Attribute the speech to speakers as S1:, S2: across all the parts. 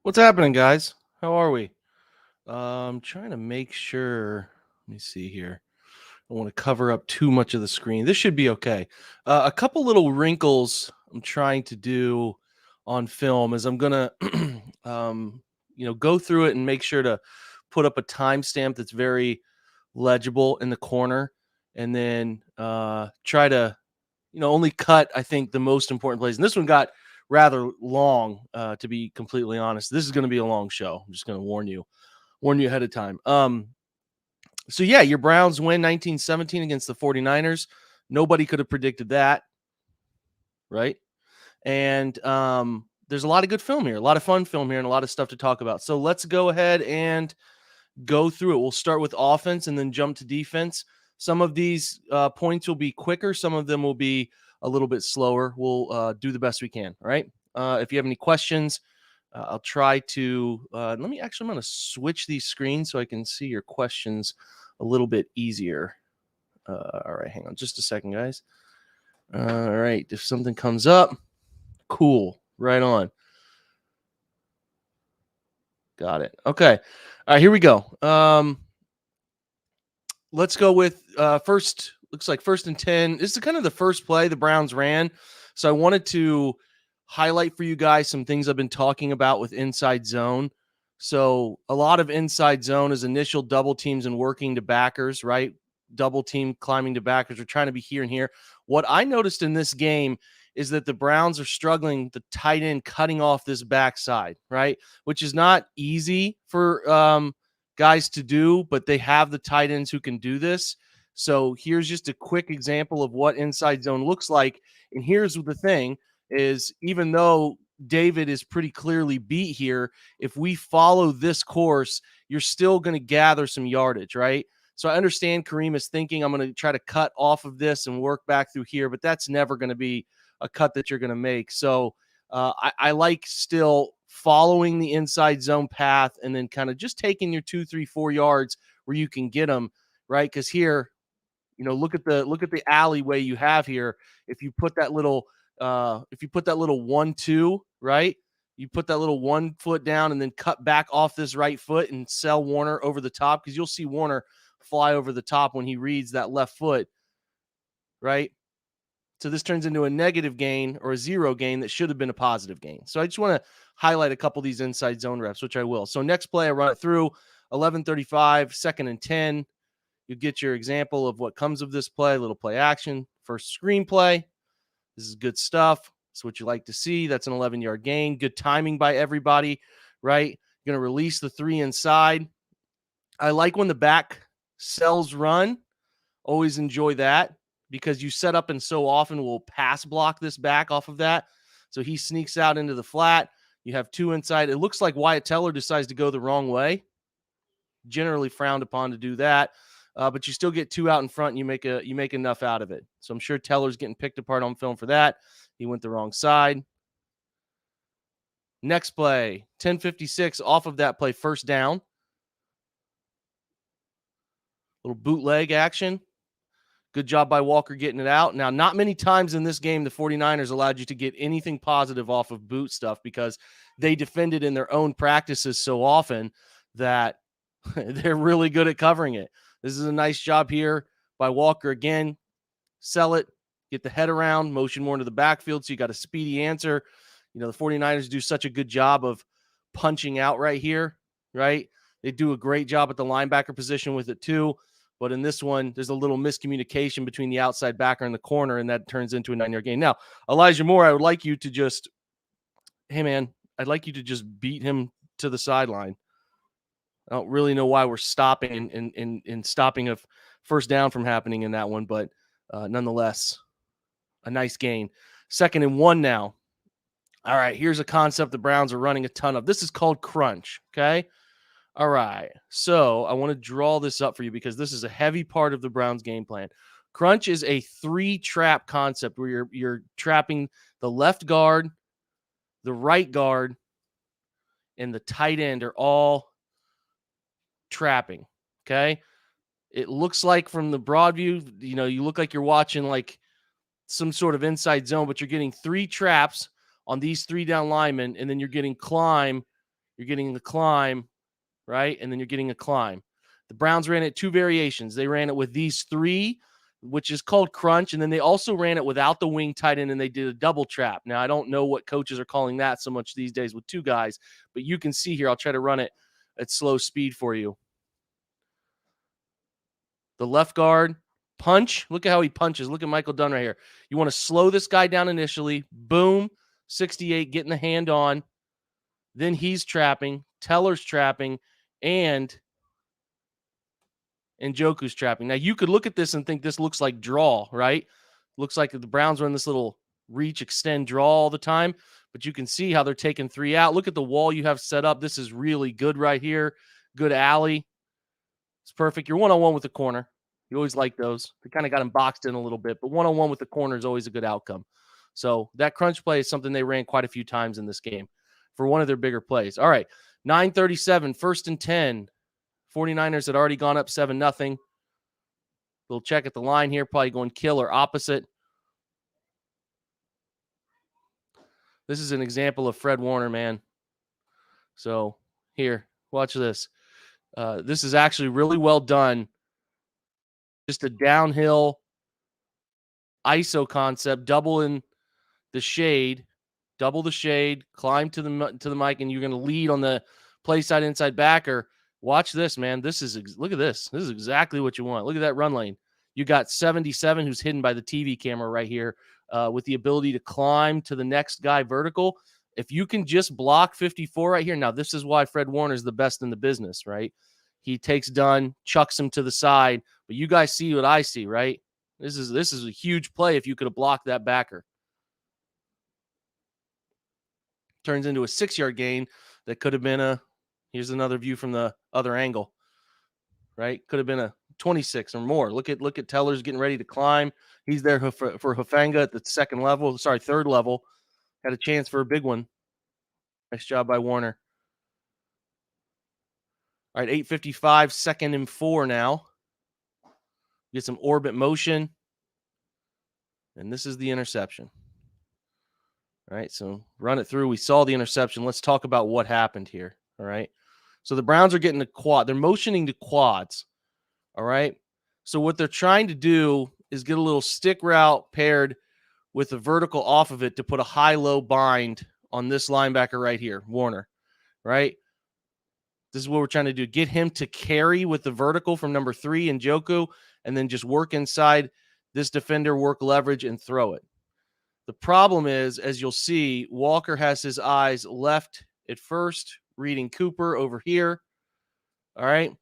S1: What's happening, guys? How are we? I'm trying to make sure. Let me see here. I don't want to cover up too much of the screen. This should be okay. A couple little wrinkles I'm trying to do on film is I'm gonna, go through it and make sure to put up a timestamp that's very legible in the corner, and then try to only cut, I think, the most important plays. And this one got rather long, to be completely honest. This is going to be a long show. I'm just going to warn you ahead of time. So yeah, your Browns win 19-17 against the 49ers. Nobody could have predicted that, right? And there's a lot of good film here, a lot of fun film here, and a lot of stuff to talk about. So let's go ahead and go through it. We'll start with offense and then jump to defense. Some of these points will be quicker. Some of them will be a little bit slower. We'll do the best we can. All right. If you have any questions, I'll try to I'm going to switch these screens so I can see your questions a little bit easier. All right. Hang on just a second, guys. All right. If something comes up, cool. Right on. Got it. Okay. All right. Here we go. Let's go with first. Looks like 1st and 10. This is kind of the first play the Browns ran. So I wanted to highlight for you guys some things I've been talking about with inside zone. So a lot of inside zone is initial double teams and working to backers, right? Double team climbing to backers. We're trying to be here and here. What I noticed in this game is that the Browns are struggling, the tight end cutting off this backside, right? Which is not easy for guys to do, but they have the tight ends who can do this. So here's just a quick example of what inside zone looks like. And here's the thing is, even though David is pretty clearly beat here, if we follow this course, you're still going to gather some yardage, right? So I understand Kareem is thinking, I'm going to try to cut off of this and work back through here, but that's never going to be a cut that you're going to make. So I like still following the inside zone path and then kind of just taking your 2, 3, 4 yards where you can get them, right? Because here, look at the alleyway you have here. If you put that little 1-2, right? You put that little 1 foot down and then cut back off this right foot and sell Warner over the top, because you'll see Warner fly over the top when he reads that left foot, right? So this turns into a negative gain or a 0 gain that should have been a positive gain. So I just want to highlight a couple of these inside zone reps, which I will. So next play, I run it through 11:35, 2nd and 10. You get your example of what comes of this play, little play action, first screenplay. This is good stuff. It's what you like to see. That's an 11-yard gain. Good timing by everybody, right? You're going to release the 3 inside. I like when the back cells run. Always enjoy that, because you set up and so often will pass block this back off of that. So he sneaks out into the flat. You have 2 inside. It looks like Wyatt Teller decides to go the wrong way. Generally frowned upon to do that. But you still get 2 out in front, and you make enough out of it. So I'm sure Teller's getting picked apart on film for that. He went the wrong side. Next play, 10:56 off of that play, 1st down. Little bootleg action. Good job by Walker getting it out. Now, not many times in this game the 49ers allowed you to get anything positive off of boot stuff, because they defended in their own practices so often that they're really good at covering it. This is a nice job here by Walker again. Sell it, get the head around, motion more into the backfield so you got a speedy answer. The 49ers do such a good job of punching out right here, right? They do a great job at the linebacker position with it too. But in this one, there's a little miscommunication between the outside backer and the corner, and that turns into a 9-yard gain. Now, Elijah Moore, I would like you to just, hey, man, I'd like you to just beat him to the sideline. I don't really know why we're stopping and stopping a 1st down from happening in that one, but nonetheless, a nice gain. 2nd and 1 now. All right, here's a concept the Browns are running a ton of. This is called crunch, okay? All right, so I want to draw this up for you because this is a heavy part of the Browns game plan. Crunch is a 3-trap concept where you're trapping the left guard, the right guard, and the tight end are all trapping, okay? It looks like from the broad view, you look like you're watching like some sort of inside zone, but you're getting 3 traps on these 3 down linemen, and then you're getting climb You're getting the climb, right? And then you're getting a climb. The Browns ran it 2 variations. They ran it with these 3, which is called crunch, and then they also ran it without the wing tight end, and they did a double trap. Now, I don't know what coaches are calling that so much these days with 2 guys, but you can see here, I'll try to run it at slow speed for you. The left guard punch. Look at how he punches. Look at Michael Dunn right here. You want to slow this guy down initially. Boom, 68, getting the hand on. Then he's trapping. Teller's trapping. And Njoku's trapping. Now, you could look at this and think this looks like draw, right? Looks like the Browns run this little reach, extend, draw all the time. But you can see how they're taking 3 out. Look at the wall you have set up. This is really good right here. Good alley. It's perfect. You're one-on-one with the corner. You always like those. They kind of got him boxed in a little bit, but one-on-one with the corner is always a good outcome. So that crunch play is something they ran quite a few times in this game for one of their bigger plays. All right, 9:37, 1st and 10. 49ers had already gone up 7-0. We'll check at the line here, probably going kill or opposite. This is an example of Fred Warner, man. So here, watch this. This is actually really well done. Just a downhill ISO concept, double in the shade, double the shade, climb to the mic, and you're going to lead on the play side inside backer. Watch this, man. Look at this. This is exactly what you want. Look at that run lane. You got 77 who's hidden by the TV camera right here with the ability to climb to the next guy vertical. If you can just block 54 right here. Now, this is why Fred Warner is the best in the business, right? He takes Dunn, chucks him to the side, but you guys see what I see, right? This is a huge play if you could have blocked that backer. Turns into a 6-yard gain that could have been here's another view from the other angle, right? Could have been a 26 or more. Look at Teller's getting ready to climb. He's there for Hufanga at the third level. Had a chance for a big one. Nice job by Warner. All right, 8:55, 2nd and 4 now. Get some orbit motion. And this is the interception. All right, so run it through. We saw the interception. Let's talk about what happened here. All right. So the Browns are getting the quad. They're motioning to quads. All right. So what they're trying to do is get a little stick route paired with a vertical off of it to put a high-low bind on this linebacker right here, Warner. Right. This is what we're trying to do. Get him to carry with the vertical from number 3 Njoku, and then just work inside this defender, work leverage, and throw it. The problem is, as you'll see, Walker has his eyes left at first, reading Cooper over here. All right.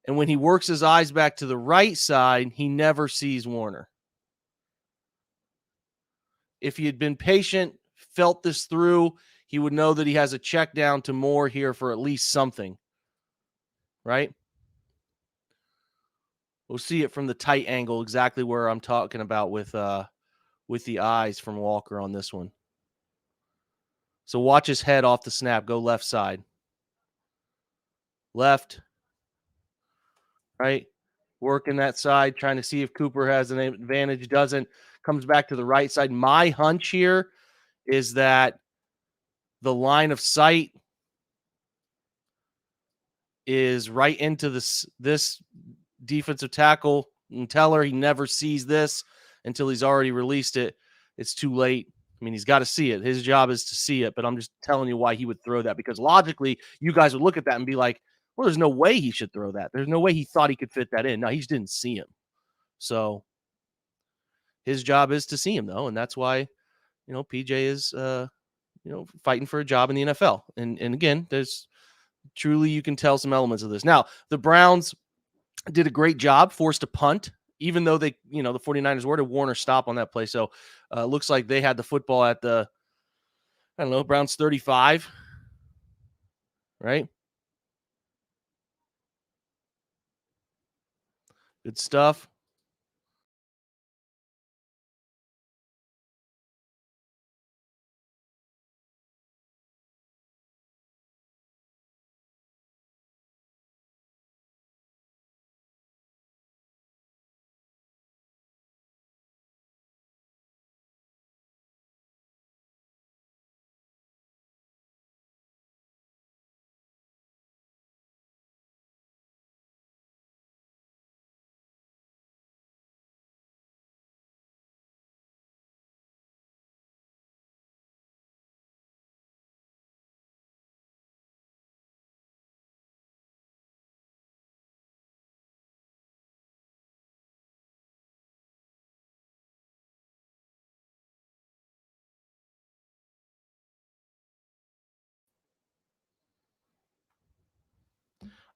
S1: And when he works his eyes back to the right side, he never sees Warner. If he had been patient, felt this through, he would know that he has a check down to Moore here for at least something. Right? We'll see it from the tight angle, exactly where I'm talking about with the eyes from Walker on this one. So watch his head off the snap. Go left side. Left. Right. Working that side, trying to see if Cooper has an advantage. Doesn't. Comes back to the right side. My hunch here is that the line of sight is right into this defensive tackle and Teller. He never sees this until he's already released it. It's too late. I mean, he's got to see it. His job is to see it, but I'm just telling you why he would throw that, because logically, you guys would look at that and be like, well, there's no way he should throw that. There's no way he thought he could fit that in. No, he just didn't see him. So his job is to see him, though, and that's why, PJ is, fighting for a job in the NFL. And again, there's truly, you can tell some elements of this. Now, the Browns did a great job, forced a punt, even though they, the 49ers were to Warner stop on that play. So looks like they had the football at the, Browns 35, right? Good stuff.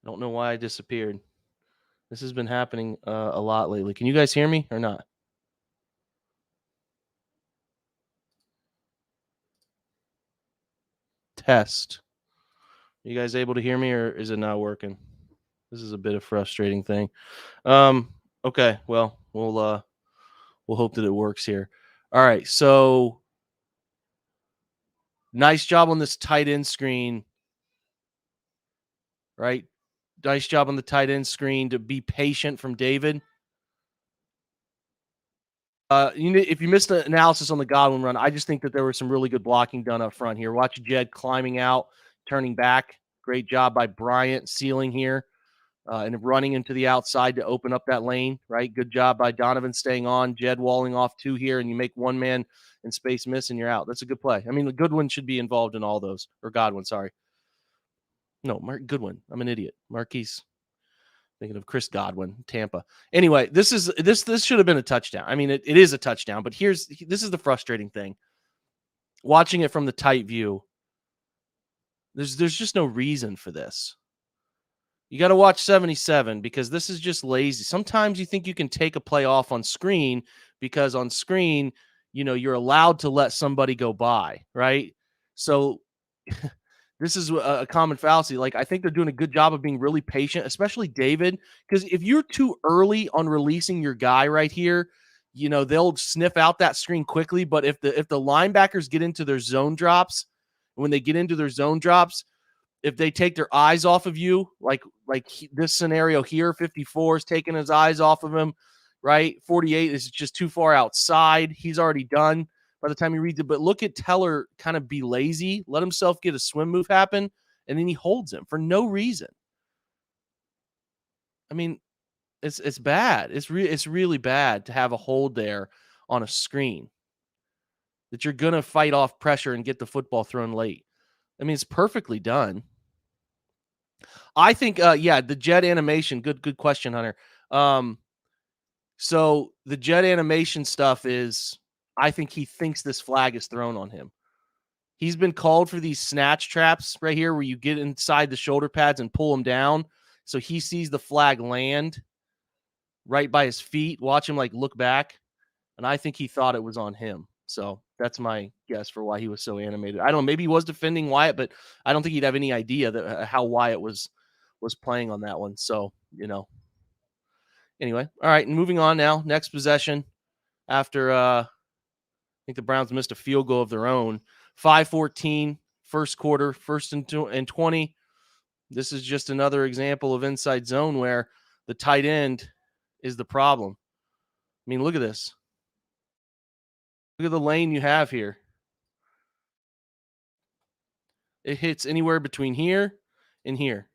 S1: I don't know why I disappeared. This has been happening a lot lately. Can you guys hear me or not? Test. You guys able to hear me, or is it not working? This is a bit of frustrating thing. Um, okay, well, we'll hope that it works here. All right, so nice job on this tight end screen, right? Nice job on the tight end screen to be patient from David. If you missed the analysis on the Godwin run, I just think that there was some really good blocking done up front here. Watch Jed climbing out, turning back. Great job by Bryant sealing here. And running into the outside to open up that lane, right? Good job by Donovan staying on, Jed walling off two here, and you make one man in space miss and you're out. That's a good play. I mean, the Goodwin should be involved in all those, or Godwin, sorry. No, Goodwin. I'm an idiot. Marquise. Thinking of Chris Godwin, Tampa. Anyway, this should have been a touchdown. I mean, it is a touchdown, but this is the frustrating thing. Watching it from the tight view, there's just no reason for this. You got to watch 77 because this is just lazy. Sometimes you think you can take a play off on screen because on screen, you're allowed to let somebody go by, right? So this is a common fallacy. Like, I think they're doing a good job of being really patient, especially David, because if you're too early on releasing your guy right here, they'll sniff out that screen quickly. But if the linebackers get into their zone drops, when they get into their zone drops, if they take their eyes off of you, like this scenario here, 54 is taking his eyes off of him, right? 48 is just too far outside. He's already done by the time you read it. But look at Teller kind of be lazy, let himself get a swim move happen, and then he holds him for no reason. I mean, it's bad. It's really bad to have a hold there on a screen that you're going to fight off pressure and get the football thrown late. I mean, it's perfectly done. I think, the jet animation. Good question, Hunter. So the jet animation stuff is, I think he thinks this flag is thrown on him. He's been called for these snatch traps right here where you get inside the shoulder pads and pull him down. So he sees the flag land right by his feet. Watch him look back. And I think he thought it was on him. So that's my guess for why he was so animated. I don't know. Maybe he was defending Wyatt, but I don't think he'd have any idea that how Wyatt was playing on that one. So, anyway. All right. And moving on now. Next possession after I think the Browns missed a field goal of their own. 5:14, first quarter, first and 20. This is just another example of inside zone where the tight end is the problem. I mean, look at this. Look at the lane you have here. It hits anywhere between here and here.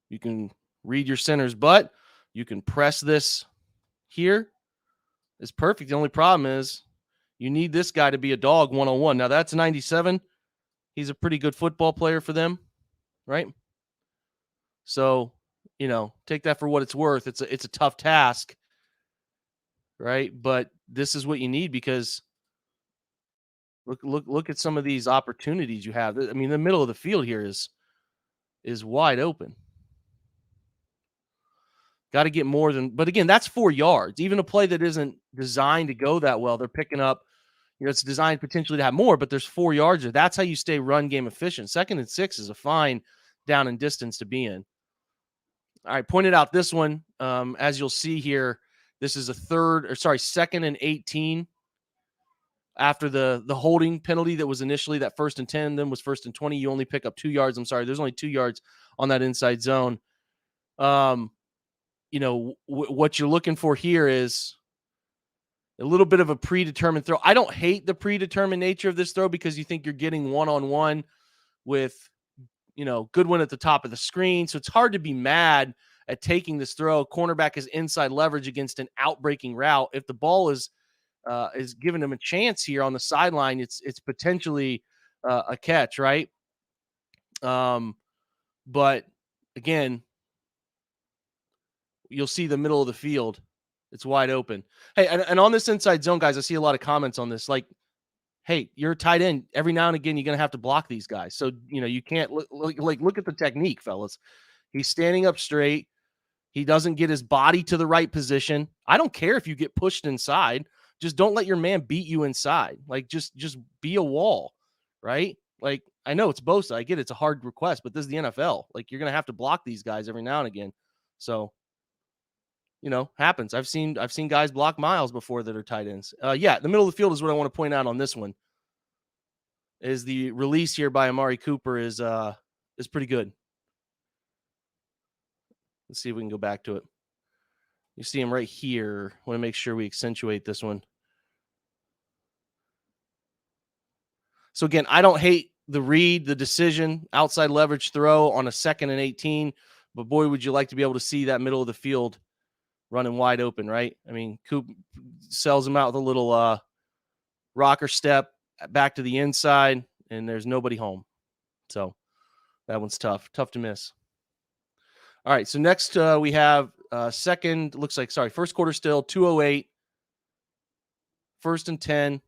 S1: You can read your center's butt. You can press this here. It's perfect. The only problem is you need this guy to be a dog one-on-one. Now, that's 97. He's a pretty good football player for them, right? So, take that for what it's worth. It's a tough task, right? But this is what you need because look at some of these opportunities you have. I mean, the middle of the field here is wide open. Got to get more than, but again, that's 4 yards. Even a play that isn't designed to go that well, they're picking up. It's designed potentially to have more, but there's 4 yards there. That's how you stay run game efficient. 2nd and 6 is a fine down and distance to be in. All right, pointed out this one. As you'll see here, this is 2nd and 18 after the holding penalty that was initially that 1st and 10, then was 1st and 20. You only pick up 2 yards. I'm sorry, there's only 2 yards on that inside zone. What you're looking for here is a little bit of a predetermined throw. I don't hate the predetermined nature of this throw because you think you're getting one-on-one with, Goodwin at the top of the screen. So it's hard to be mad at taking this throw. Cornerback is inside leverage against an out-breaking route. If the ball is giving him a chance here on the sideline, it's potentially a catch, right? But again, you'll see the middle of the field. It's wide open. Hey, and on this inside zone, guys, I see a lot of comments on this. Like, hey, you're a tight end. Every now and again, you're going to have to block these guys. So, you can't look at the technique, fellas. He's standing up straight. He doesn't get his body to the right position. I don't care if you get pushed inside. Just don't let your man beat you inside. Like, just be a wall, right? Like, I know it's Bosa. I get it's a hard request, but this is the NFL. Like, you're going to have to block these guys every now and again. So, happens. I've seen guys block Miles before that are tight ends. Yeah, the middle of the field is what I want to point out on this one. Is the release here by Amari Cooper is pretty good. Let's see if we can go back to it. You see him right here. I want to make sure we accentuate this one. So again, I don't hate the read, the decision, outside leverage throw on a 2nd and 18, but boy, would you like to be able to see that middle of the field running wide open, right? I mean, Coop sells him out with a little rocker step back to the inside, and there's nobody home. So that one's tough to miss. All right, so next we have first quarter still, 2:08, 1st and 10.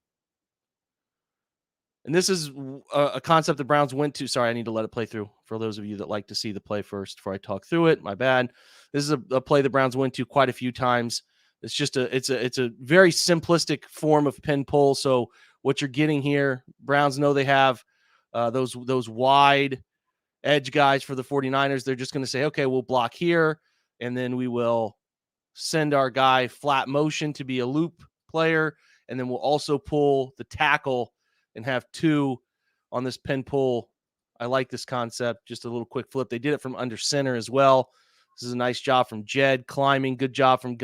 S1: And this is a concept the Browns went to. Sorry, I need to let it play through for those of you that like to see the play first before I talk through it. My bad. This is a play the Browns went to quite a few times. It's just it's a very simplistic form of pin pull. So what you're getting here, Browns know they have those wide edge guys for the 49ers. They're just going to say, okay, we'll block here, and then we will send our guy flat motion to be a loop player, and then we'll also pull the tackle and have 2 on this pin pull. I like this concept. Just a little quick flip. They did it from under center as well. This is a nice job from Jed climbing. Good job from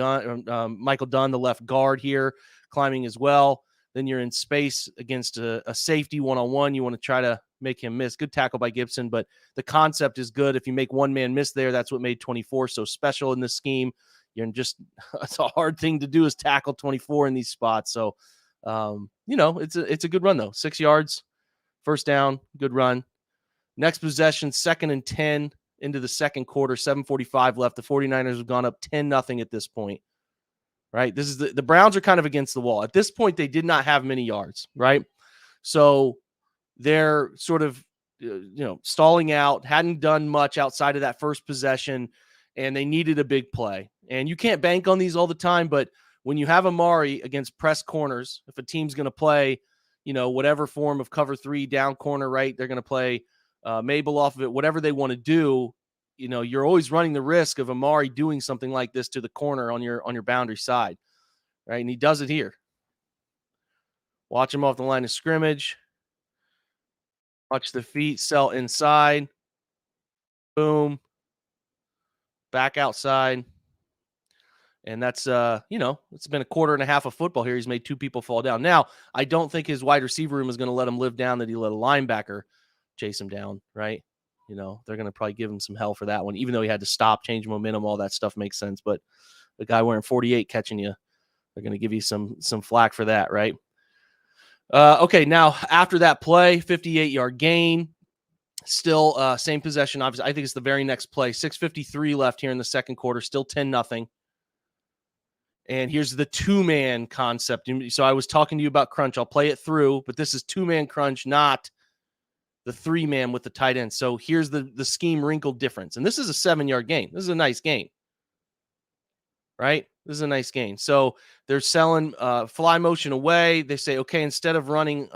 S1: Michael Dunn, the left guard here, climbing as well. Then you're in space against a safety one-on-one. You want to try to make him miss. Good tackle by Gibson, but the concept is good. If you make one man miss there, that's what made 24 so special in this scheme. It's a hard thing to do is tackle 24 in these spots. So, it's a good run though. 6 yards, 1st down, good run. Next possession, 2nd and 10 into the second quarter, 7:45 left. The 49ers have gone up 10-0 at this point, right? This is the Browns are kind of against the wall. At this point, they did not have many yards, right? So they're sort of, stalling out, hadn't done much outside of that first possession, and they needed a big play. And you can't bank on these all the time, but when you have Amari against press corners, if a team's going to play, whatever form of cover 3 down corner, right, they're going to play Mabel off of it, whatever they want to do, you're always running the risk of Amari doing something like this to the corner on your boundary side, right? And he does it here. Watch him off the line of scrimmage. Watch the feet sell inside. Boom. Back outside. And that's, it's been a quarter and a half of football here. He's made 2 people fall down. Now, I don't think his wide receiver room is going to let him live down that he let a linebacker chase him down, right? They're going to probably give him some hell for that one, even though he had to stop, change momentum, all that stuff makes sense. But the guy wearing 48 catching you, they're going to give you some flack for that, right? Okay, now after that play, 58-yard gain. Still same possession. Obviously, I think it's the very next play. 6:53 left here in the second quarter. Still 10-0. And here's the 2-man concept. So I was talking to you about crunch. I'll play it through, but this is 2-man crunch, not the 3-man with the tight end. So here's the scheme wrinkle difference. And this is a 7-yard gain. This is a nice gain, right? This is a nice gain. So they're selling fly motion away. They say, okay, instead of running,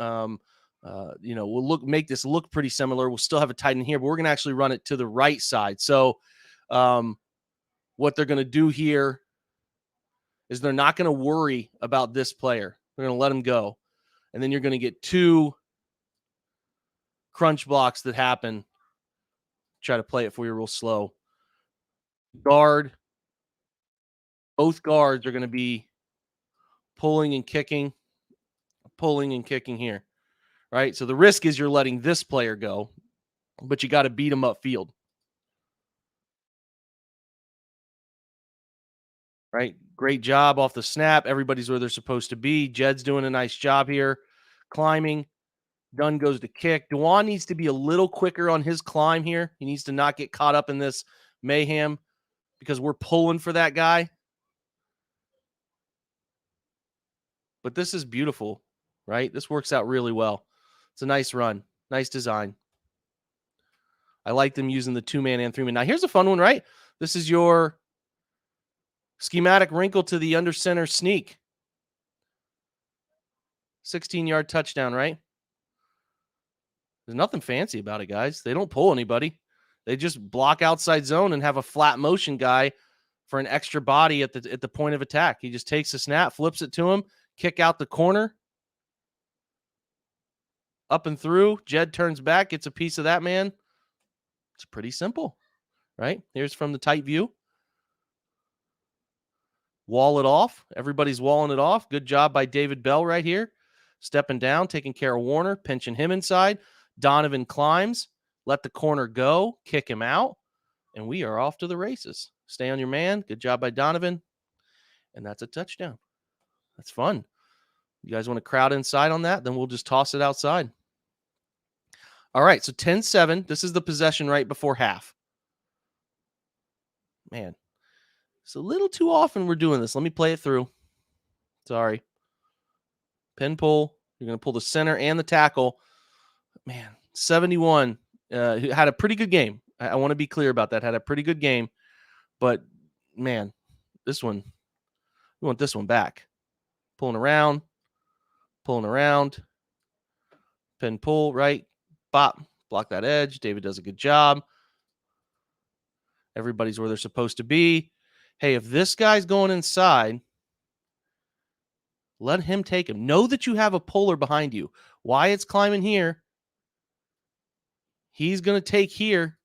S1: we'll make this look pretty similar. We'll still have a tight end here, but we're going to actually run it to the right side. So what they're going to do here is they're not going to worry about this player. They're going to let him go. And then you're going to get 2 crunch blocks that happen. Try to play it for you real slow. Guard. Both guards are going to be pulling and kicking here, right? So the risk is you're letting this player go, but you got to beat him upfield, right? Great job off the snap. Everybody's where they're supposed to be. Jed's doing a nice job here, climbing. Dunn goes to kick. Dewan needs to be a little quicker on his climb here. He needs to not get caught up in this mayhem because we're pulling for that guy. But this is beautiful, right? This works out really well. It's a nice run. Nice design. I like them using the 2-man and 3-man. Now, here's a fun one, right? This is your schematic wrinkle to the under center sneak. 16-yard touchdown, right? There's nothing fancy about it, guys. They don't pull anybody. They just block outside zone and have a flat motion guy for an extra body at the point of attack. He just takes the snap, flips it to him, kick out the corner, up and through. Jed turns back, gets a piece of that man. It's pretty simple, right? Here's from the tight view. Wall it off. Everybody's walling it off. Good job by David Bell right here. Stepping down, taking care of Warner, pinching him inside. Donovan climbs, let the corner go, kick him out, and we are off to the races. Stay on your man. Good job by Donovan. And that's a touchdown. That's fun. You guys want to crowd inside on that? Then we'll just toss it outside. All right, so 10-7. This is the possession right before half. Man, it's a little too often we're doing this. Let me play it through. Sorry. Pin pull. You're going to pull the center and the tackle. Man, 71. Had a pretty good game. I want to be clear about that. Had a pretty good game. But, man, this one, we want this one back. Pulling around. Pin pull, right? Bop. Block that edge. David does a good job. Everybody's where they're supposed to be. Hey, if this guy's going inside, let him take him. Know that you have a puller behind you. Wyatt's climbing here. He's going to take here.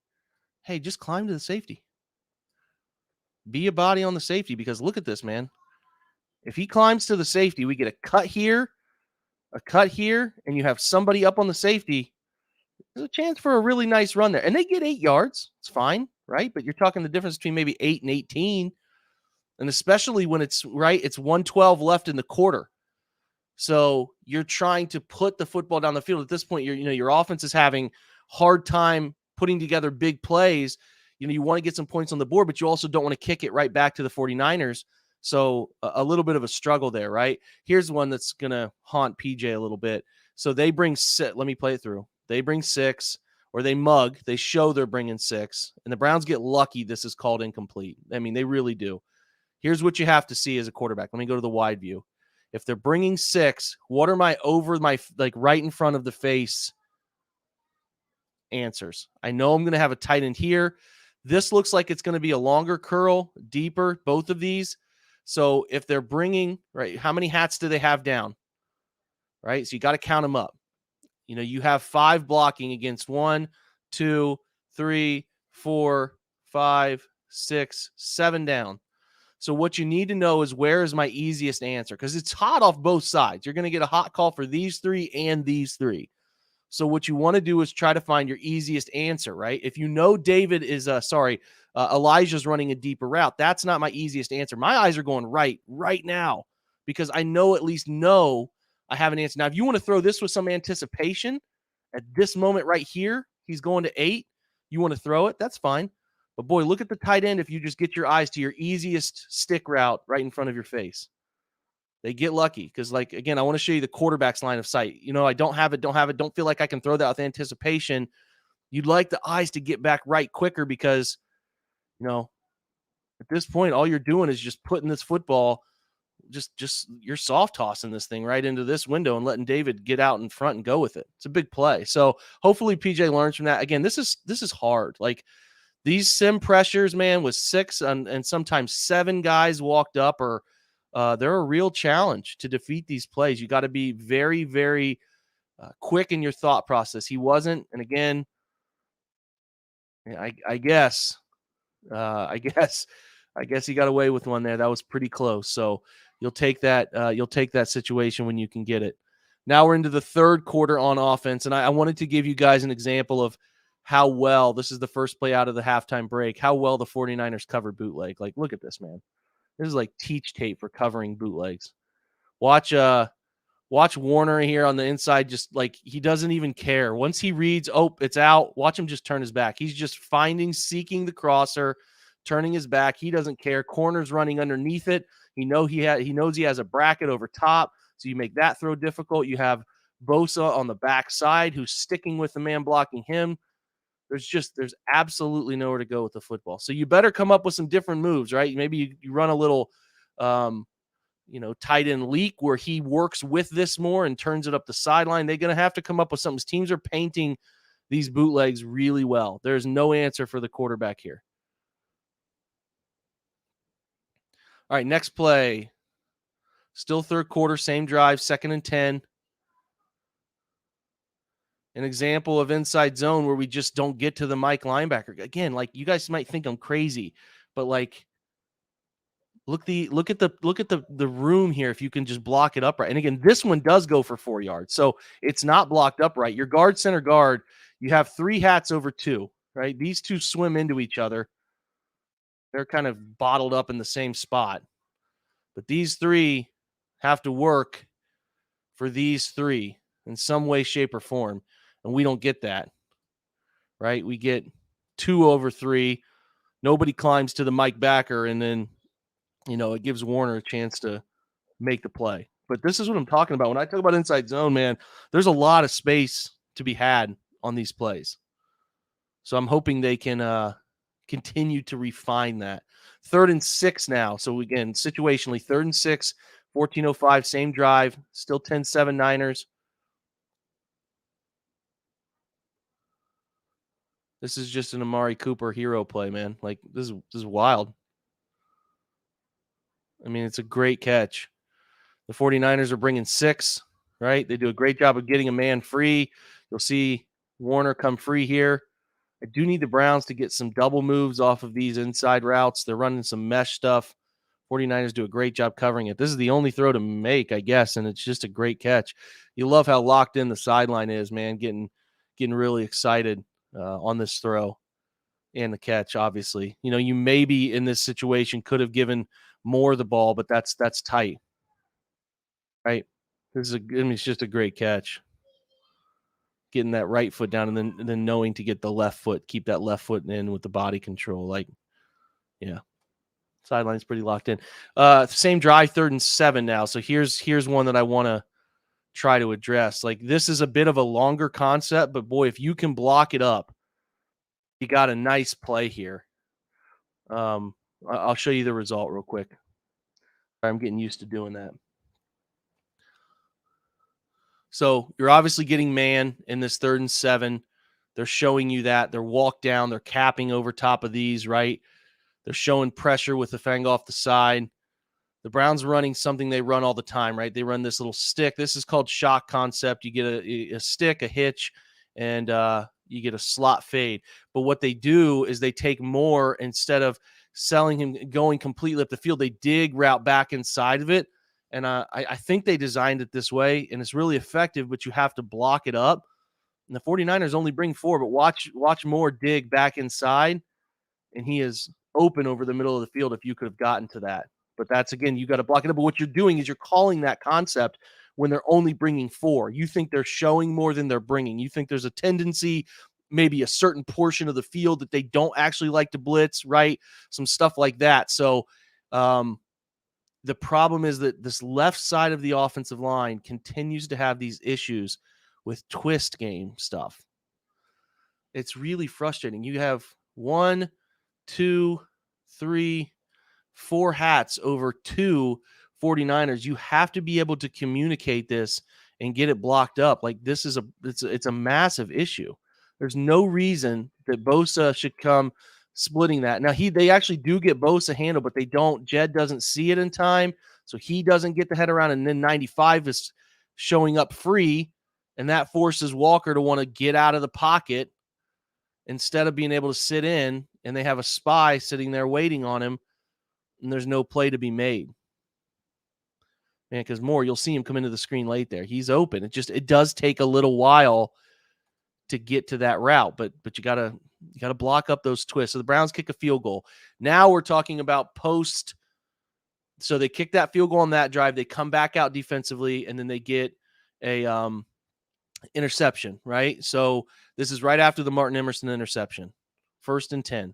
S1: Hey, just climb to the safety. Be a body on the safety, because look at this, man. If he climbs to the safety, we get a cut here, and you have somebody up on the safety. There's a chance for a really nice run there. And they get 8 yards. It's fine, right? But you're talking the difference between maybe 8 and 18. And especially when it's 112 left in the quarter. So you're trying to put the football down the field. At this point, your offense is having hard time putting together big plays. You want to get some points on the board, but you also don't want to kick it right back to the 49ers. So a little bit of a struggle there, right? Here's one that's going to haunt PJ a little bit. So they bring 6. Let me play it through. They bring 6, or they mug. They show they're bringing 6. And the Browns get lucky this is called incomplete. I mean, they really do. Here's what you have to see as a quarterback. Let me go to the wide view. If they're bringing 6, what are my right in front of the face answers? I know I'm going to have a tight end here. This looks like it's going to be a longer curl, deeper, both of these. So if they're bringing, right, how many hats do they have down? Right? So you got to count them up. You have 5 blocking against 1, 2, 3, 4, 5, 6, 7 down. So what you need to know is, where is my easiest answer? Because it's hot off both sides. You're going to get a hot call for these 3 and these 3. So what you want to do is try to find your easiest answer, right? If you know David is, Elijah's running a deeper route, that's not my easiest answer. My eyes are going right now, because I at least know I have an answer. Now, if you want to throw this with some anticipation at this moment right here, he's going to 8. You want to throw it, that's fine. But boy, look at the tight end if you just get your eyes to your easiest stick route right in front of your face. They get lucky because, again, I want to show you the quarterback's line of sight. I don't have it, don't feel like I can throw that with anticipation. You'd like the eyes to get back right quicker because, at this point, all you're doing is just putting this football, just you're soft tossing this thing right into this window and letting David get out in front and go with it. It's a big play. So hopefully PJ learns from that. Again, this is hard. These sim pressures, man, with 6 and sometimes 7 guys walked up, or they're a real challenge to defeat these plays. You got to be very, very quick in your thought process. He wasn't, and again, I guess he got away with one there. That was pretty close. So you'll take that. You'll take that situation when you can get it. Now we're into the third quarter on offense, and I wanted to give you guys an example of how well, this is the first play out of the halftime break, how well the 49ers covered bootleg. Look at this, man. This is like teach tape for covering bootlegs. Watch Warner here on the inside. Just he doesn't even care. Once he reads, it's out. Watch him just turn his back. He's just seeking the crosser, turning his back. He doesn't care. Corner's running underneath it. He knows he has a bracket over top. So you make that throw difficult. You have Bosa on the backside who's sticking with the man blocking him. There's absolutely nowhere to go with the football. So you better come up with some different moves, right? Maybe you run a little tight end leak where he works with this more and turns it up the sideline. They're going to have to come up with something. Teams are painting these bootlegs really well. There's no answer for the quarterback here. All right, next play. Still third quarter, same drive, 2nd and 10. An example of inside zone where we just don't get to the Mike linebacker. Again, like you guys might think I'm crazy, but like look at the room here if you can just block it upright. And again, this one does go for 4 yards. So it's not blocked upright. Your guard, center guard, you have 3 hats over 2, right? These 2 swim into each other. They're kind of bottled up in the same spot. But these 3 have to work for these 3 in some way, shape, or form. And we don't get that, right? We get 2 over 3. Nobody climbs to the Mike backer, and then, it gives Warner a chance to make the play. But this is what I'm talking about. When I talk about inside zone, man, there's a lot of space to be had on these plays. So I'm hoping they can continue to refine that. 3rd and 6 now. So again, situationally, 3rd and 6, 14:05, same drive, still 10-7 Niners. This is just an Amari Cooper hero play, man. Like this is wild. I mean, it's a great catch. The 49ers are bringing 6, right? They do a great job of getting a man free. You'll see Warner come free here. I do need the Browns to get some double moves off of these inside routes. They're running some mesh stuff. 49ers do a great job covering it. This is the only throw to make, I guess, and it's just a great catch. You love how locked in the sideline is, man, getting really excited on this throw and the catch, obviously. You maybe in this situation could have given more of the ball, but that's tight, right? It's just a great catch. Getting that right foot down and then knowing to get the left foot, keep that left foot in with the body control. Like, yeah. Sideline's pretty locked in. Same drive, 3rd and 7 now. So here's one that I want to try to address. Like this is a bit of a longer concept, but boy, if you can block it up, you got a nice play here. I'll show you the result real quick. I'm getting used to doing that. So you're obviously getting man in this 3rd and 7. They're showing you that. They're walk down. They're capping over top of these, right? They're showing pressure with the fang off the side. The Browns running something they run all the time, right? They run this little stick. This is called shock concept. You get a stick, a hitch, and you get a slot fade. But what they do is they take more instead of selling him going completely up the field. They dig route back inside of it. And I think they designed it this way, and it's really effective, but you have to block it up. And the 49ers only bring 4, but watch Moore dig back inside, and he is open over the middle of the field if you could have gotten to that. But that's, again, you got to block it up. But what you're doing is you're calling that concept when they're only bringing 4. You think they're showing more than they're bringing. You think there's a tendency, maybe a certain portion of the field that they don't actually like to blitz, right? Some stuff like that. So the problem is that this left side of the offensive line continues to have these issues with twist game stuff. It's really frustrating. You have 1, 2, 3, 4 hats over 2 49ers. You have to be able to communicate this and get it blocked up. Like this is it's a massive issue. There's no reason that Bosa should come splitting that. Now they actually do get Bosa handled, but they don't. Jed doesn't see it in time, so he doesn't get the head around. And then 95 is showing up free, and that forces Walker to want to get out of the pocket instead of being able to sit in. And they have a spy sitting there waiting on him, and there's no play to be made. Man, because Moore, you'll see him come into the screen late there. He's open. It does take a little while to get to that route, but you gotta block up those twists. So the Browns kick a field goal. Now we're talking about post. So they kick that field goal on that drive. They come back out defensively, and then they get a interception, right? So this is right after the Martin Emerson interception. 1st and 10.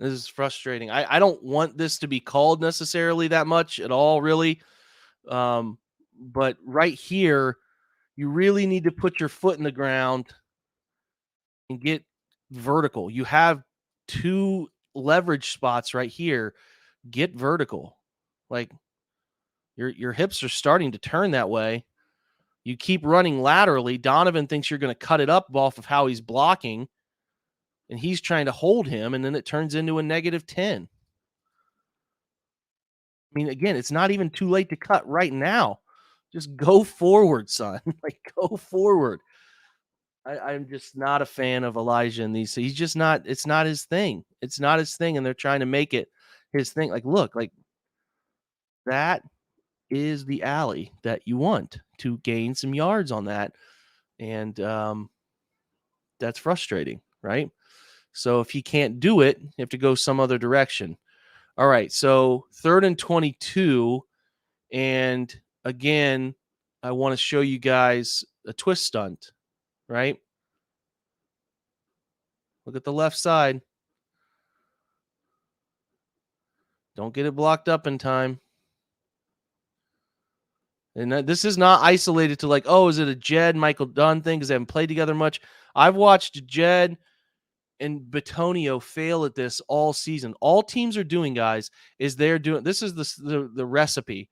S1: This is frustrating. I don't want this to be called necessarily that much at all, really. But right here, you really need to put your foot in the ground and get vertical. You have 2 leverage spots right here. Get vertical. Like your hips are starting to turn that way. You keep running laterally. Donovan thinks you're going to cut it up off of how he's blocking, and he's trying to hold him, and then it turns into a -10. I mean, again, it's not even too late to cut right now. Just go forward, son. Like, go forward. I'm just not a fan of Elijah in these. He's just not. It's not his thing. It's not his thing, and they're trying to make it his thing. Like, look, like that is the alley that you want to gain some yards on that, and that's frustrating, right? So if he can't do it, you have to go some other direction. All right, so 3rd and 22, and again, I want to show you guys a twist stunt, right? Look at the left side. Don't get it blocked up in time. And this is not isolated to like, oh, is it a Jed Michael Dunn thing because they haven't played together much? I've watched Jed and Batonio fail at this all season. All teams are doing, guys, is they're doing this is the recipe.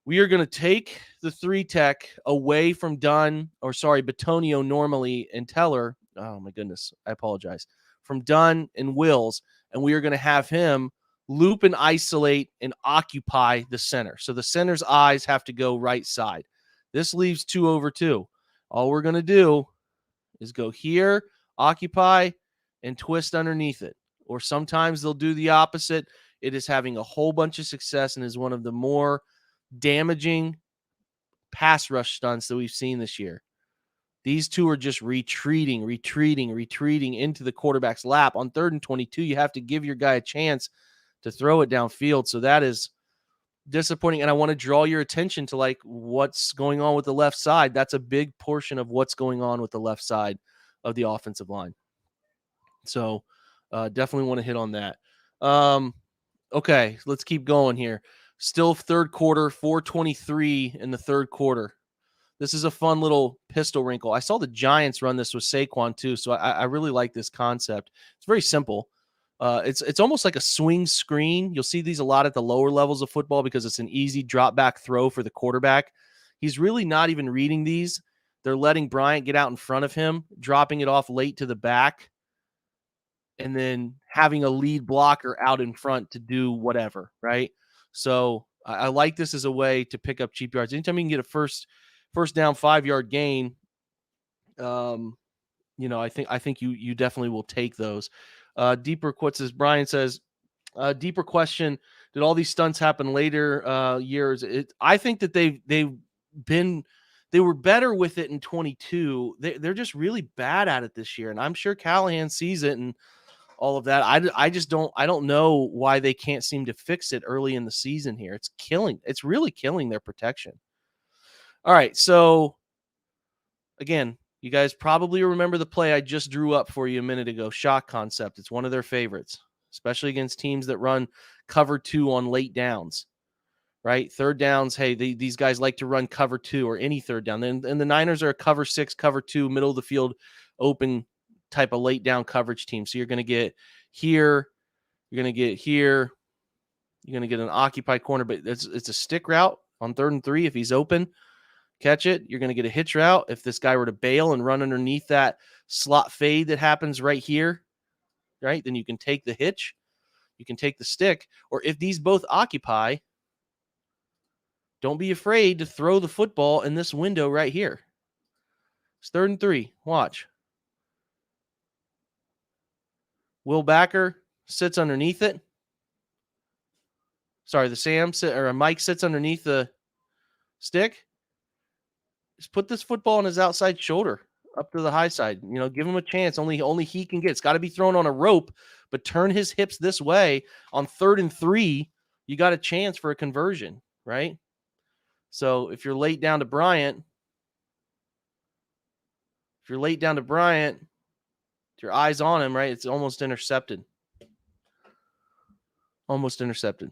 S1: We are going to take the 3 tech away from Batonio normally and Teller. Oh my goodness, I apologize. From Dunn and Wills, and we are going to have him loop and isolate and occupy the center. So the center's eyes have to go right side. This leaves 2 over 2. All we're going to do is go here, occupy, and twist underneath it. Or sometimes they'll do the opposite. It is having a whole bunch of success and is one of the more damaging pass rush stunts that we've seen this year. These 2 are just retreating into the quarterback's lap. On 3rd and 22, you have to give your guy a chance to throw it downfield. So that is disappointing. And I want to draw your attention to like what's going on with the left side. That's a big portion of what's going on with the left side of the offensive line. So definitely want to hit on that. Okay, let's keep going here. Still 3rd quarter, 4:23 in the 3rd quarter. This is a fun little pistol wrinkle. I saw the Giants run this with Saquon too, so I really like this concept. It's very simple. It's almost like a swing screen. You'll see these a lot at the lower levels of football because it's an easy drop back throw for the quarterback. He's really not even reading these. They're letting Bryant get out in front of him, dropping it off late to the back, and then having a lead blocker out in front to do whatever, right? So I like this as a way to pick up cheap yards. Anytime you can get a first down 5-yard gain, I think you definitely will take those. Deeper quotes as Brian says, deeper question: did all these stunts happen later years? I think that they were better with it in 22. They're just really bad at it this year, and I'm sure Callahan sees it and all of that. I just don't know why they can't seem to fix it early in the season here. It's really killing their protection. All right, so again, you guys probably remember the play I just drew up for you a minute ago, shock concept. It's one of their favorites, especially against teams that run cover 2 on late downs, right? 3rd downs, hey, these guys like to run cover 2 or any 3rd down. And the Niners are a cover 6, cover 2, middle of the field, open type of late down coverage team. So you're going to get here, you're going to get here, you're going to get an occupy corner, but it's a stick route on 3rd and 3 if he's open. Catch it. You're going to get a hitch route. If this guy were to bail and run underneath that slot fade that happens right here, right, then you can take the hitch. You can take the stick. Or if these both occupy, don't be afraid to throw the football in this window right here. It's 3rd and 3. Watch. Will Backer sits underneath it. Sorry, Mike sits underneath the stick. Just put this football on his outside shoulder up to the high side. Give him a chance. Only he can get. It's got to be thrown on a rope, but turn his hips this way on 3rd and 3. You got a chance for a conversion, right? So if you're late down to Bryant, your eyes on him, right? It's almost intercepted. Almost intercepted.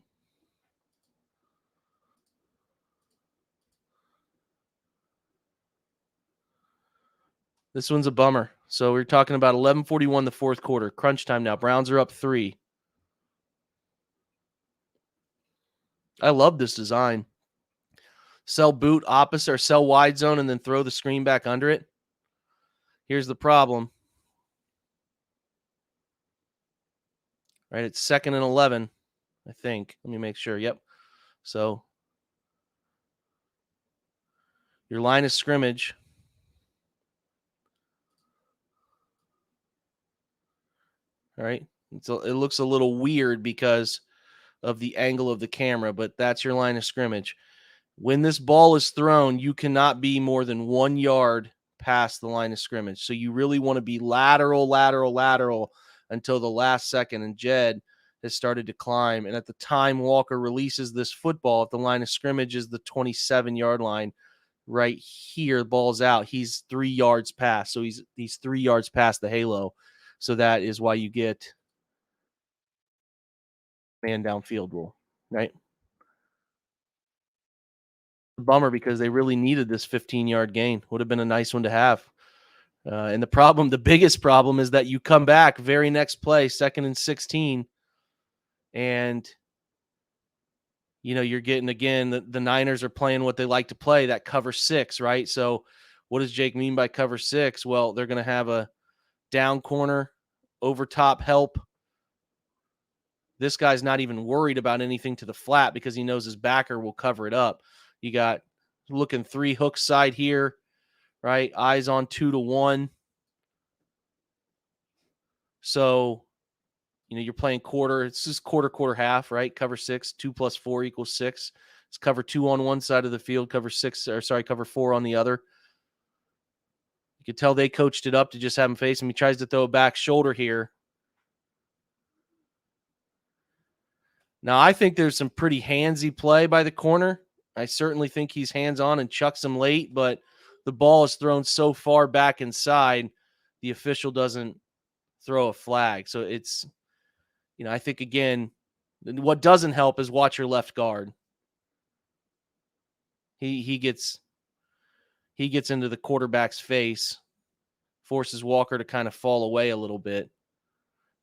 S1: This one's a bummer. So we're talking about 11:41 the fourth quarter. Crunch time now. Browns are up 3. I love this design. Sell boot opposite or sell wide zone and then throw the screen back under it. Here's the problem. Right, it's 2nd and 11, I think. Let me make sure. Yep. So your line of scrimmage. All right. It looks a little weird because of the angle of the camera, but that's your line of scrimmage. When this ball is thrown, you cannot be more than 1 yard past the line of scrimmage. So you really want to be lateral until the last second. And Jed has started to climb. And at the time Walker releases this football, if the line of scrimmage is the 27-yard line, right here, ball's out. He's 3 yards past. So he's 3 yards past the halo. So that is why you get man downfield rule, right? Bummer because they really needed this 15-yard gain. Would have been a nice one to have. And the biggest problem is that you come back very next play, 2nd and 16, and you're getting again the Niners are playing what they like to play, that cover 6, right? So what does Jake mean by cover 6? Well, they're going to have a down corner, over top help. This guy's not even worried about anything to the flat because he knows his backer will cover it up. You got looking 3 hook side here, right? Eyes on 2 to 1. So, you're playing quarter. It's just quarter, half, right? Cover 6, 2 plus 4 equals 6. It's cover 2 on one side of the field, cover 4 on the other. You could tell they coached it up to just have him face him. He tries to throw a back shoulder here. Now, I think there's some pretty handsy play by the corner. I certainly think he's hands-on and chucks him late, but the ball is thrown so far back inside, the official doesn't throw a flag. So it's, I think, again, what doesn't help is watch your left guard. He gets into the quarterback's face, forces Walker to kind of fall away a little bit.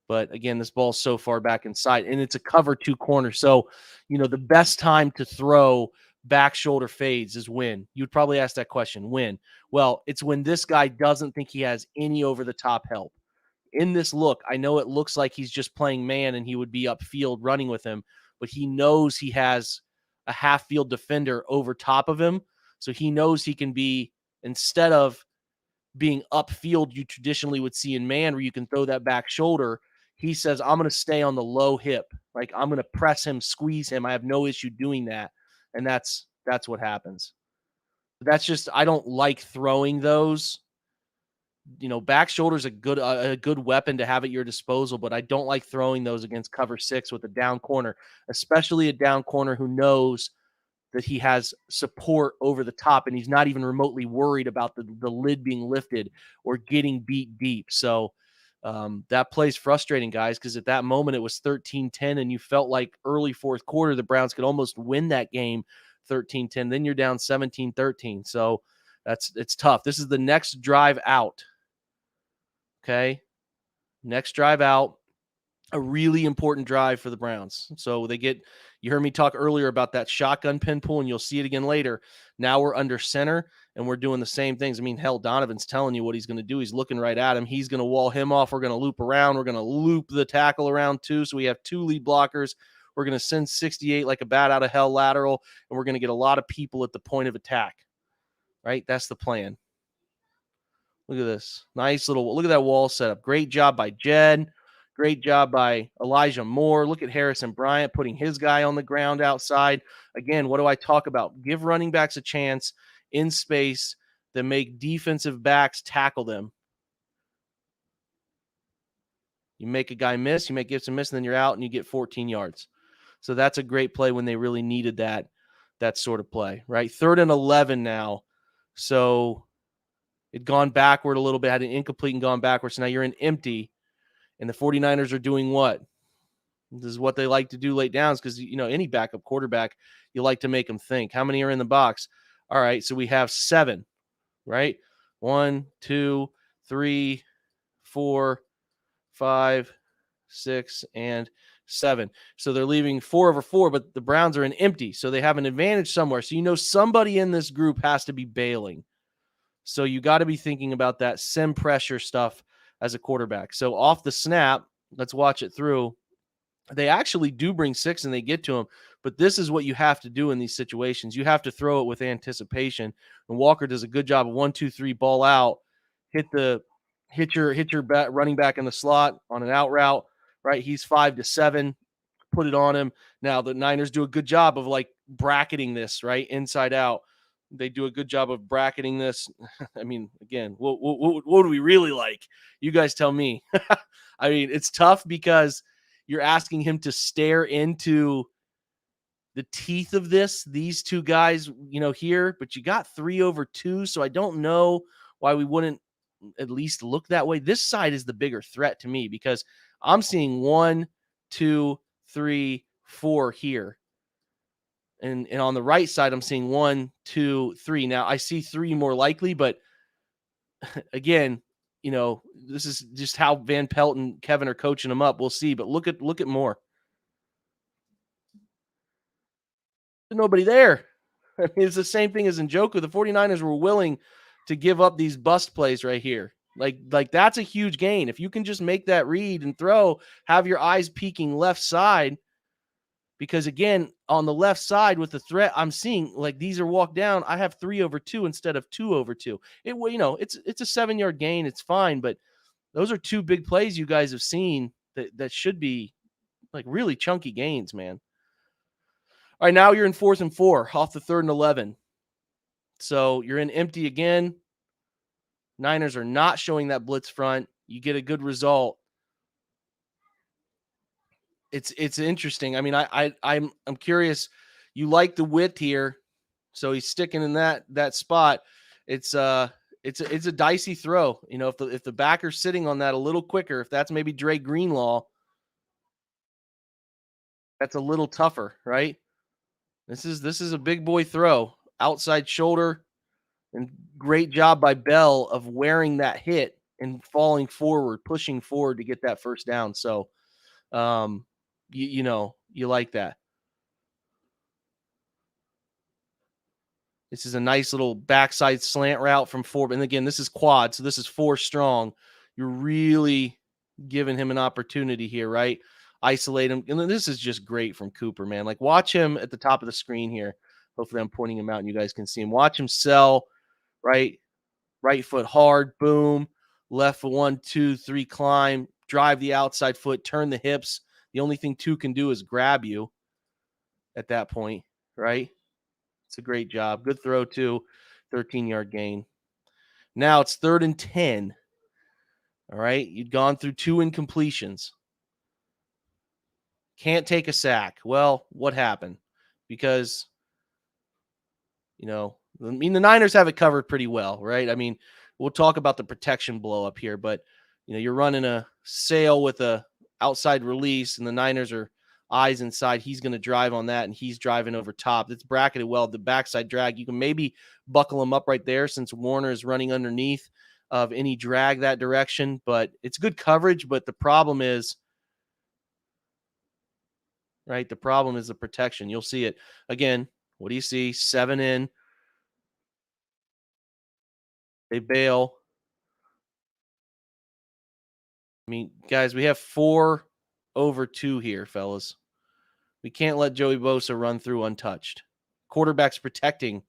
S1: But again, this ball's so far back inside, and it's a cover 2 corner. So, the best time to throw back shoulder fades is when? You'd probably ask that question, when? Well, it's when this guy doesn't think he has any over-the-top help. In this look, I know it looks like he's just playing man and he would be upfield running with him, but he knows he has a half-field defender over top of him. So he knows he can be, instead of being upfield you traditionally would see in man where you can throw that back shoulder, he says, I'm going to stay on the low hip. Like, I'm going to press him, squeeze him. I have no issue doing that. And that's what happens. That's just, I don't like throwing those. Back shoulder is a good weapon to have at your disposal, but I don't like throwing those against cover 6 with a down corner, especially a down corner who knows that he has support over the top and he's not even remotely worried about the lid being lifted or getting beat deep. So that play's frustrating, guys, because at that moment it was 13-10 and you felt like early fourth quarter the Browns could almost win that game 13-10. Then you're down 17-13. So it's tough. This is the next drive out. Okay. Next drive out. A really important drive for the Browns. So you heard me talk earlier about that shotgun pin pull, and you'll see it again later. Now we're under center, and we're doing the same things. I mean, hell, Donovan's telling you what he's going to do. He's looking right at him. He's going to wall him off. We're going to loop around. We're going to loop the tackle around too. So we have 2 lead blockers. We're going to send 68 like a bat out of hell lateral, and we're going to get a lot of people at the point of attack. Right? That's the plan. Look at this. Nice look at that wall setup. Great job by Jed. Great job by Elijah Moore. Look at Harrison Bryant putting his guy on the ground outside. Again, what do I talk about? Give running backs a chance in space that make defensive backs tackle them. You make a guy miss, you make Gibson miss, and then you're out and you get 14 yards. So that's a great play when they really needed that sort of play, right? 3rd and 11 now. So it'd gone backward a little bit, had an incomplete and gone backwards. So now you're in empty. And the 49ers are doing what? This is what they like to do late downs because, any backup quarterback, you like to make them think. How many are in the box? All right, so we have 7, right? 1, 2, 3, 4, 5, 6, and 7. So they're leaving 4 over 4, but the Browns are in empty. So they have an advantage somewhere. So somebody in this group has to be bailing. So you got to be thinking about that sim pressure stuff as a quarterback. So off the snap, let's watch it through. They actually do bring 6 and they get to him, but this is what you have to do in these situations. You have to throw it with anticipation. And Walker does a good job of 1, 2, 3, ball out, hit your running back in the slot on an out route, right? He's 5 to 7, put it on him. Now the Niners do a good job of like bracketing this, right? Inside out. They do a good job of bracketing this. I mean, again, what do we really like? You guys tell me. I mean, it's tough because you're asking him to stare into the teeth of these two guys, here, but you got 3 over 2. So I don't know why we wouldn't at least look that way. This side is the bigger threat to me because I'm seeing 1, 2, 3, 4 here. And on the right side, I'm seeing 1, 2, 3. Now I see 3 more likely, but again, this is just how Van Pelt and Kevin are coaching them up. We'll see, but look at more. There's nobody there. I mean, it's the same thing as Njoku. The 49ers were willing to give up these bust plays right here. Like that's a huge gain. If you can just make that read and throw, have your eyes peeking left side, because again, on the left side with the threat, I'm seeing like these are walk down. I have 3 over 2 instead of 2 over 2. It's a 7-yard gain. It's fine, but those are 2 big plays you guys have seen that should be like really chunky gains, man. All right, now you're in 4th and 4 off the 3rd and 11. So you're in empty again. Niners are not showing that blitz front. You get a good result. It's interesting. I mean, I'm curious. You like the width here, so he's sticking in that spot. It's a dicey throw. If the backer's sitting on that a little quicker, if that's maybe Dre Greenlaw, that's a little tougher, right? This is a big boy throw, outside shoulder, and great job by Bell of wearing that hit and falling forward, pushing forward to get that first down. So, you like that. This is a nice little backside slant route from 4. And again, this is quad, so this is 4 strong. You're really giving him an opportunity here, right? Isolate him. And then this is just great from Cooper, man. Like, watch him at the top of the screen here. Hopefully I'm pointing him out and you guys can see him. Watch him sell, right? Right foot hard, boom. Left foot 1, 2, 3, climb. Drive the outside foot, turn the hips. The only thing 2 can do is grab you at that point, right? It's a great job. Good throw, too. 13-yard gain. Now it's 3rd and 10. All right. You'd gone through 2 incompletions. Can't take a sack. Well, what happened? Because, the Niners have it covered pretty well, right? I mean, we'll talk about the protection blow up here, but, you're running a sail with a outside release and the Niners are eyes inside. He's going to drive on that and he's driving over top. It's bracketed well. The backside drag, you can maybe buckle him up right there since Warner is running underneath of any drag that direction, but it's good coverage. But the problem is, right? The problem is the protection. You'll see it again. What do you see? 7 in. They bail. I mean, guys, we have 4 over 2 here, fellas. We can't let Joey Bosa run through untouched. Quarterback's protecting.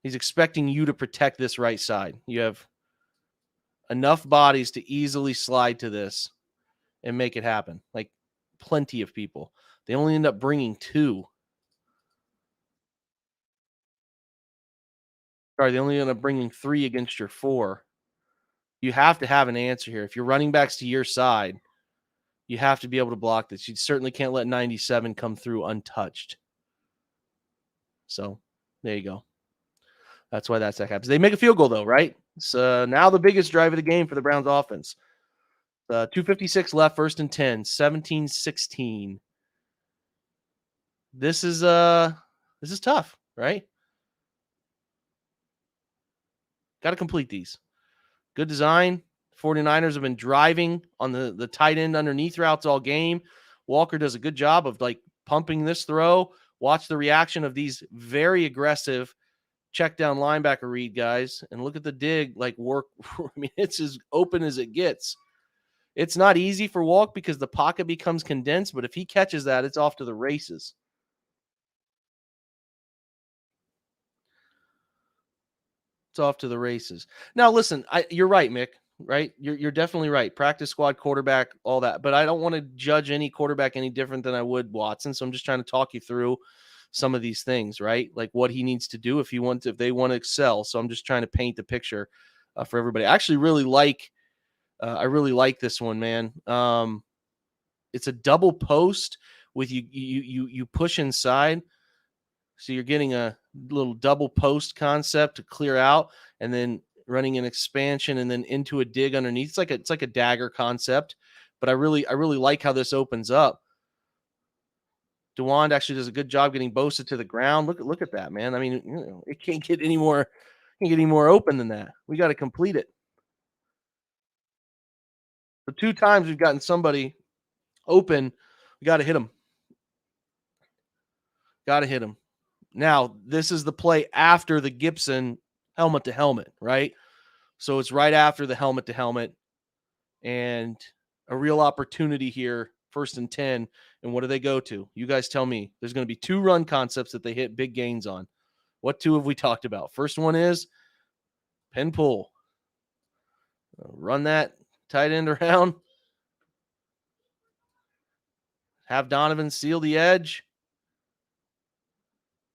S1: He's expecting you to protect this right side. You have enough bodies to easily slide to this and make it happen. Like plenty of people. They only end up bringing 2. Sorry, they only end up bringing 3 against your 4. You have to have an answer here. If your running back's to your side, you have to be able to block this. You certainly can't let 97 come through untouched. So there you go. That's why that happens. They make a field goal, though, right? So now the biggest drive of the game for the Browns offense. 2:56 left, first and 10, 17-16. This is tough, right? Got to complete these. Good design. 49ers have been driving on the tight end underneath routes all game. Walker does a good job of like pumping this throw. Watch the reaction of these very aggressive check down linebacker read guys, and look at the dig like work. I mean, it's as open as it gets. It's not easy for Walk because the pocket becomes condensed, but if he catches that, it's off to the races. It's off to the races. Now, listen, you're right, Mick. Right, you're definitely right. Practice squad quarterback, all that, but I don't want to judge any quarterback any different than I would Watson. So I'm just trying to talk you through some of these things, right? Like what he needs to do if they want to excel. So I'm just trying to paint the picture for everybody. I actually really like. I really like this one, man. It's a double post with you push inside. So you're getting a little double post concept to clear out and then running an expansion and then into a dig underneath. It's like a dagger concept, but I really like how this opens up. DeWand actually does a good job getting Bosa to the ground. Look at that, man. I mean, it can't get any more open than that. We got to complete it. The 2 times we've gotten somebody open, we got to hit them. Got to hit them. Now, this is the play after the Gibson helmet to helmet, right? So it's right after the helmet to helmet and a real opportunity here, first and 10. And what do they go to? You guys tell me. There's going to be 2 run concepts that they hit big gains on. What 2 have we talked about? First one is pin pull. Run that tight end around. Have Donovan seal the edge.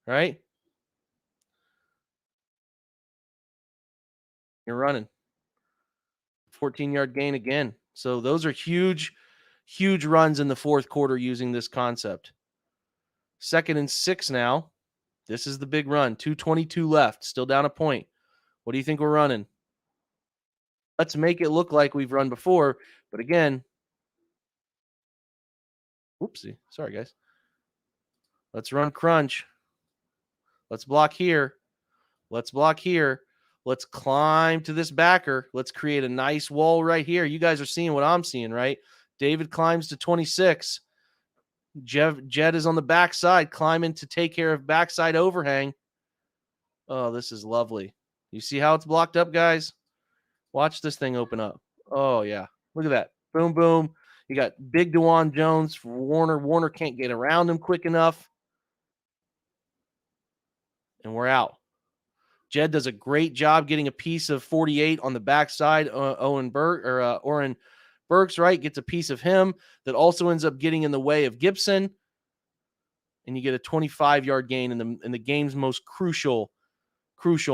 S1: Right? You're running. 14-yard gain again. So those are huge runs in the fourth quarter using this concept. 2nd and 6 now. This is the big run. 2:22 left. Still down a point. What do you think we're running? Let's make it look like we've run before. But again, whoopsie. Sorry, guys. Let's run crunch. Let's block here. Let's block here. Let's climb to this backer. Let's create a nice wall right here. You guys are seeing what I'm seeing, right? David climbs to 26. Jed is on the backside, climbing to take care of backside overhang. Oh, this is lovely. You see how it's blocked up, guys? Watch this thing open up. Oh, yeah. Look at that. Boom, boom. You got big DeWan Jones for Warner. Warner can't get around him quick enough. And we're out. Jed does a great job getting a piece of 48 on the backside. Oren Burks, right, gets a piece of him that also ends up getting in the way of Gibson. And you get a 25-yard gain in the game's most crucial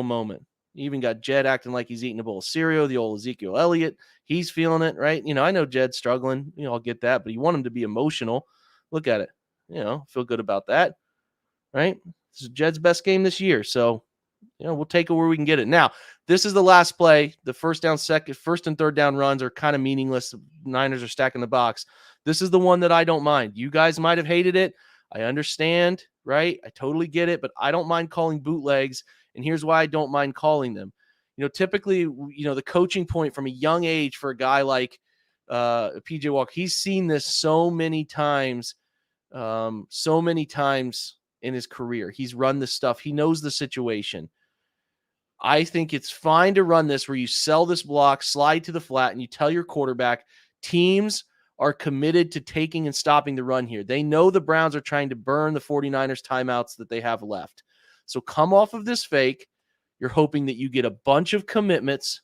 S1: moment. You even got Jed acting like he's eating a bowl of cereal, the old Ezekiel Elliott. He's feeling it, right? I know Jed's struggling. I'll get that, but you want him to be emotional. Look at it. Feel good about that, right? This is Jed's best game this year. So, we'll take it where we can get it. Now, this is the last play. The first and 3rd down runs are kind of meaningless. Niners are stacking the box. This is the one that I don't mind. You guys might have hated it. I understand, right? I totally get it, but I don't mind calling bootlegs. And here's why I don't mind calling them. Typically, the coaching point from a young age for a guy like PJ Walker, he's seen this so many times in his career. He's run this stuff. He knows the situation. I think it's fine to run this where you sell this block, slide to the flat, and you tell your quarterback teams are committed to taking and stopping the run here. They know the Browns are trying to burn the 49ers timeouts that they have left. So come off of this fake. You're hoping that you get a bunch of commitments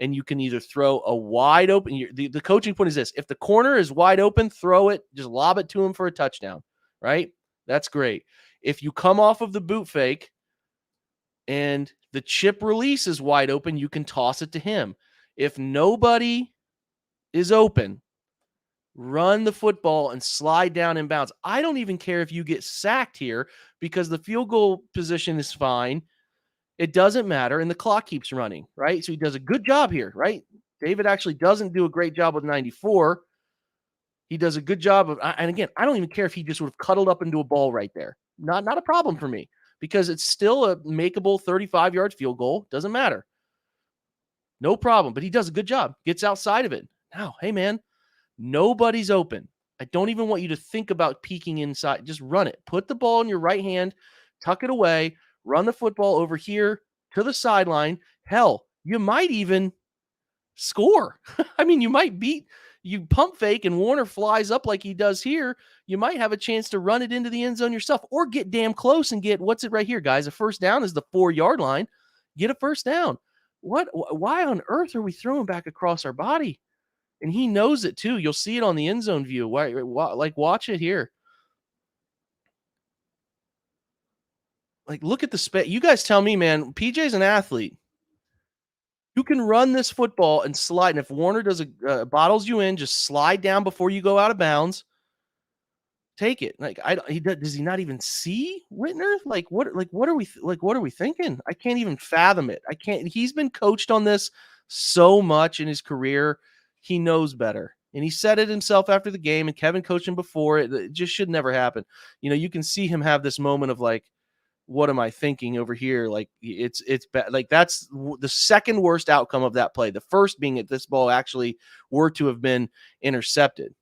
S1: and you can either throw a wide open. The coaching point is this. If the corner is wide open, throw it. Just lob it to him for a touchdown, right? That's great. If you come off of the boot fake and the chip release is wide open, you can toss it to him. If nobody is open, run the football and slide down in bounds. I don't even care if you get sacked here because the field goal position is fine. It doesn't matter, and the clock keeps running, right? So he does a good job here, right? David actually doesn't do a great job with 94. He does a good job of, and again, I don't even care if he just would have cuddled up into a ball right there. Not a problem for me because it's still a makeable 35-yard field goal. Doesn't matter. No problem. But he does a good job. Gets outside of it. Now, hey, man, nobody's open. I don't even want you to think about peeking inside. Just run it. Put the ball in your right hand, tuck it away, run the football over here to the sideline. Hell, you might even score. I mean, you pump fake and Warner flies up like he does here. You might have a chance to run it into the end zone yourself or get damn close and get, what's it right here, guys? A first down is the 4-yard line. Get a first down. Why on earth are we throwing back across our body? And he knows it too. You'll see it on the end zone view. Watch it here. Like, look at the spec. You guys tell me, man. PJ's an athlete. You can run this football and slide. And if Warner does bottles you in, just slide down before you go out of bounds. Take it. Like, does he not even see Whitner? What are we thinking? I can't even fathom it. He's been coached on this so much in his career. He knows better. And he said it himself after the game, and Kevin coached him before. It just should never happen. You can see him have this moment of like, what am I thinking over here? Like, it's bad. Like, that's the second worst outcome of that play. The first being that this ball actually were to have been intercepted.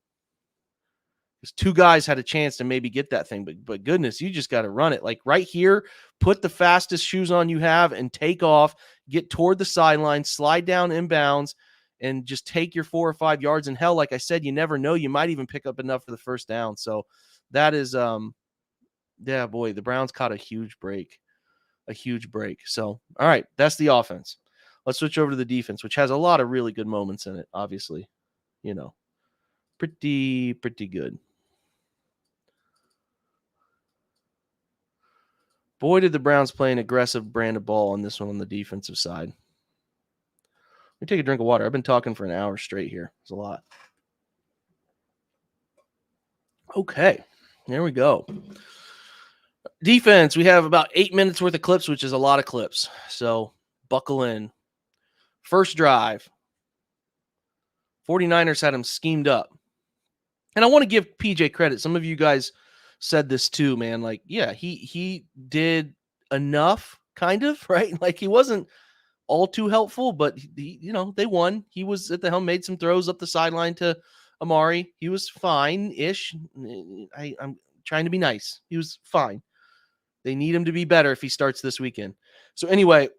S1: Because two guys had a chance to maybe get that thing, but goodness, you just got to run it. Like right here, put the fastest shoes on you have and take off, get toward the sideline, slide down inbounds, and just take your 4 or 5 yards. And hell, like I said, you never know. You might even pick up enough for the first down. So that is, yeah, boy, the Browns caught a huge break. So, all right, that's the offense. Let's switch over to the defense, which has a lot of really good moments in it, obviously. Pretty good. Boy, did the Browns play an aggressive brand of ball on this one on the defensive side. Let me take a drink of water. I've been talking for an hour straight here. It's a lot. Okay, there we go. Defense, we have about 8 minutes worth of clips, which is a lot of clips. So buckle in. First drive. 49ers had him schemed up. And I want to give PJ credit. Some of you guys said this too, man. Like, yeah, he did enough, kind of, right? Like, he wasn't all too helpful, but they won. He was at the helm, made some throws up the sideline to Amari. He was fine-ish. I'm trying to be nice. He was fine. They need him to be better if he starts this weekend. So anyway,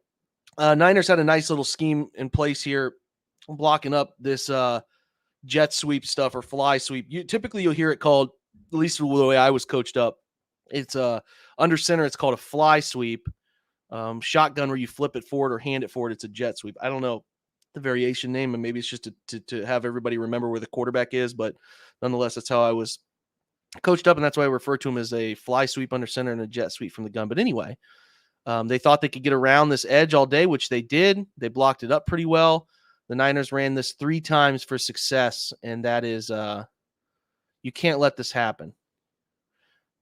S1: Niners had a nice little scheme in place here, blocking up this jet sweep stuff or fly sweep. You'll hear it called, at least the way I was coached up. It's under center. It's called a fly sweep. Shotgun where you flip it forward or hand it forward. It's a jet sweep. I don't know the variation name, and maybe it's just to have everybody remember where the quarterback is, but nonetheless, that's how I was coached up, and that's why I refer to him as a fly sweep under center and a jet sweep from the gun. But anyway, they thought they could get around this edge all day, which they did. They blocked it up pretty well. The Niners ran this 3 times for success, and that is you can't let this happen.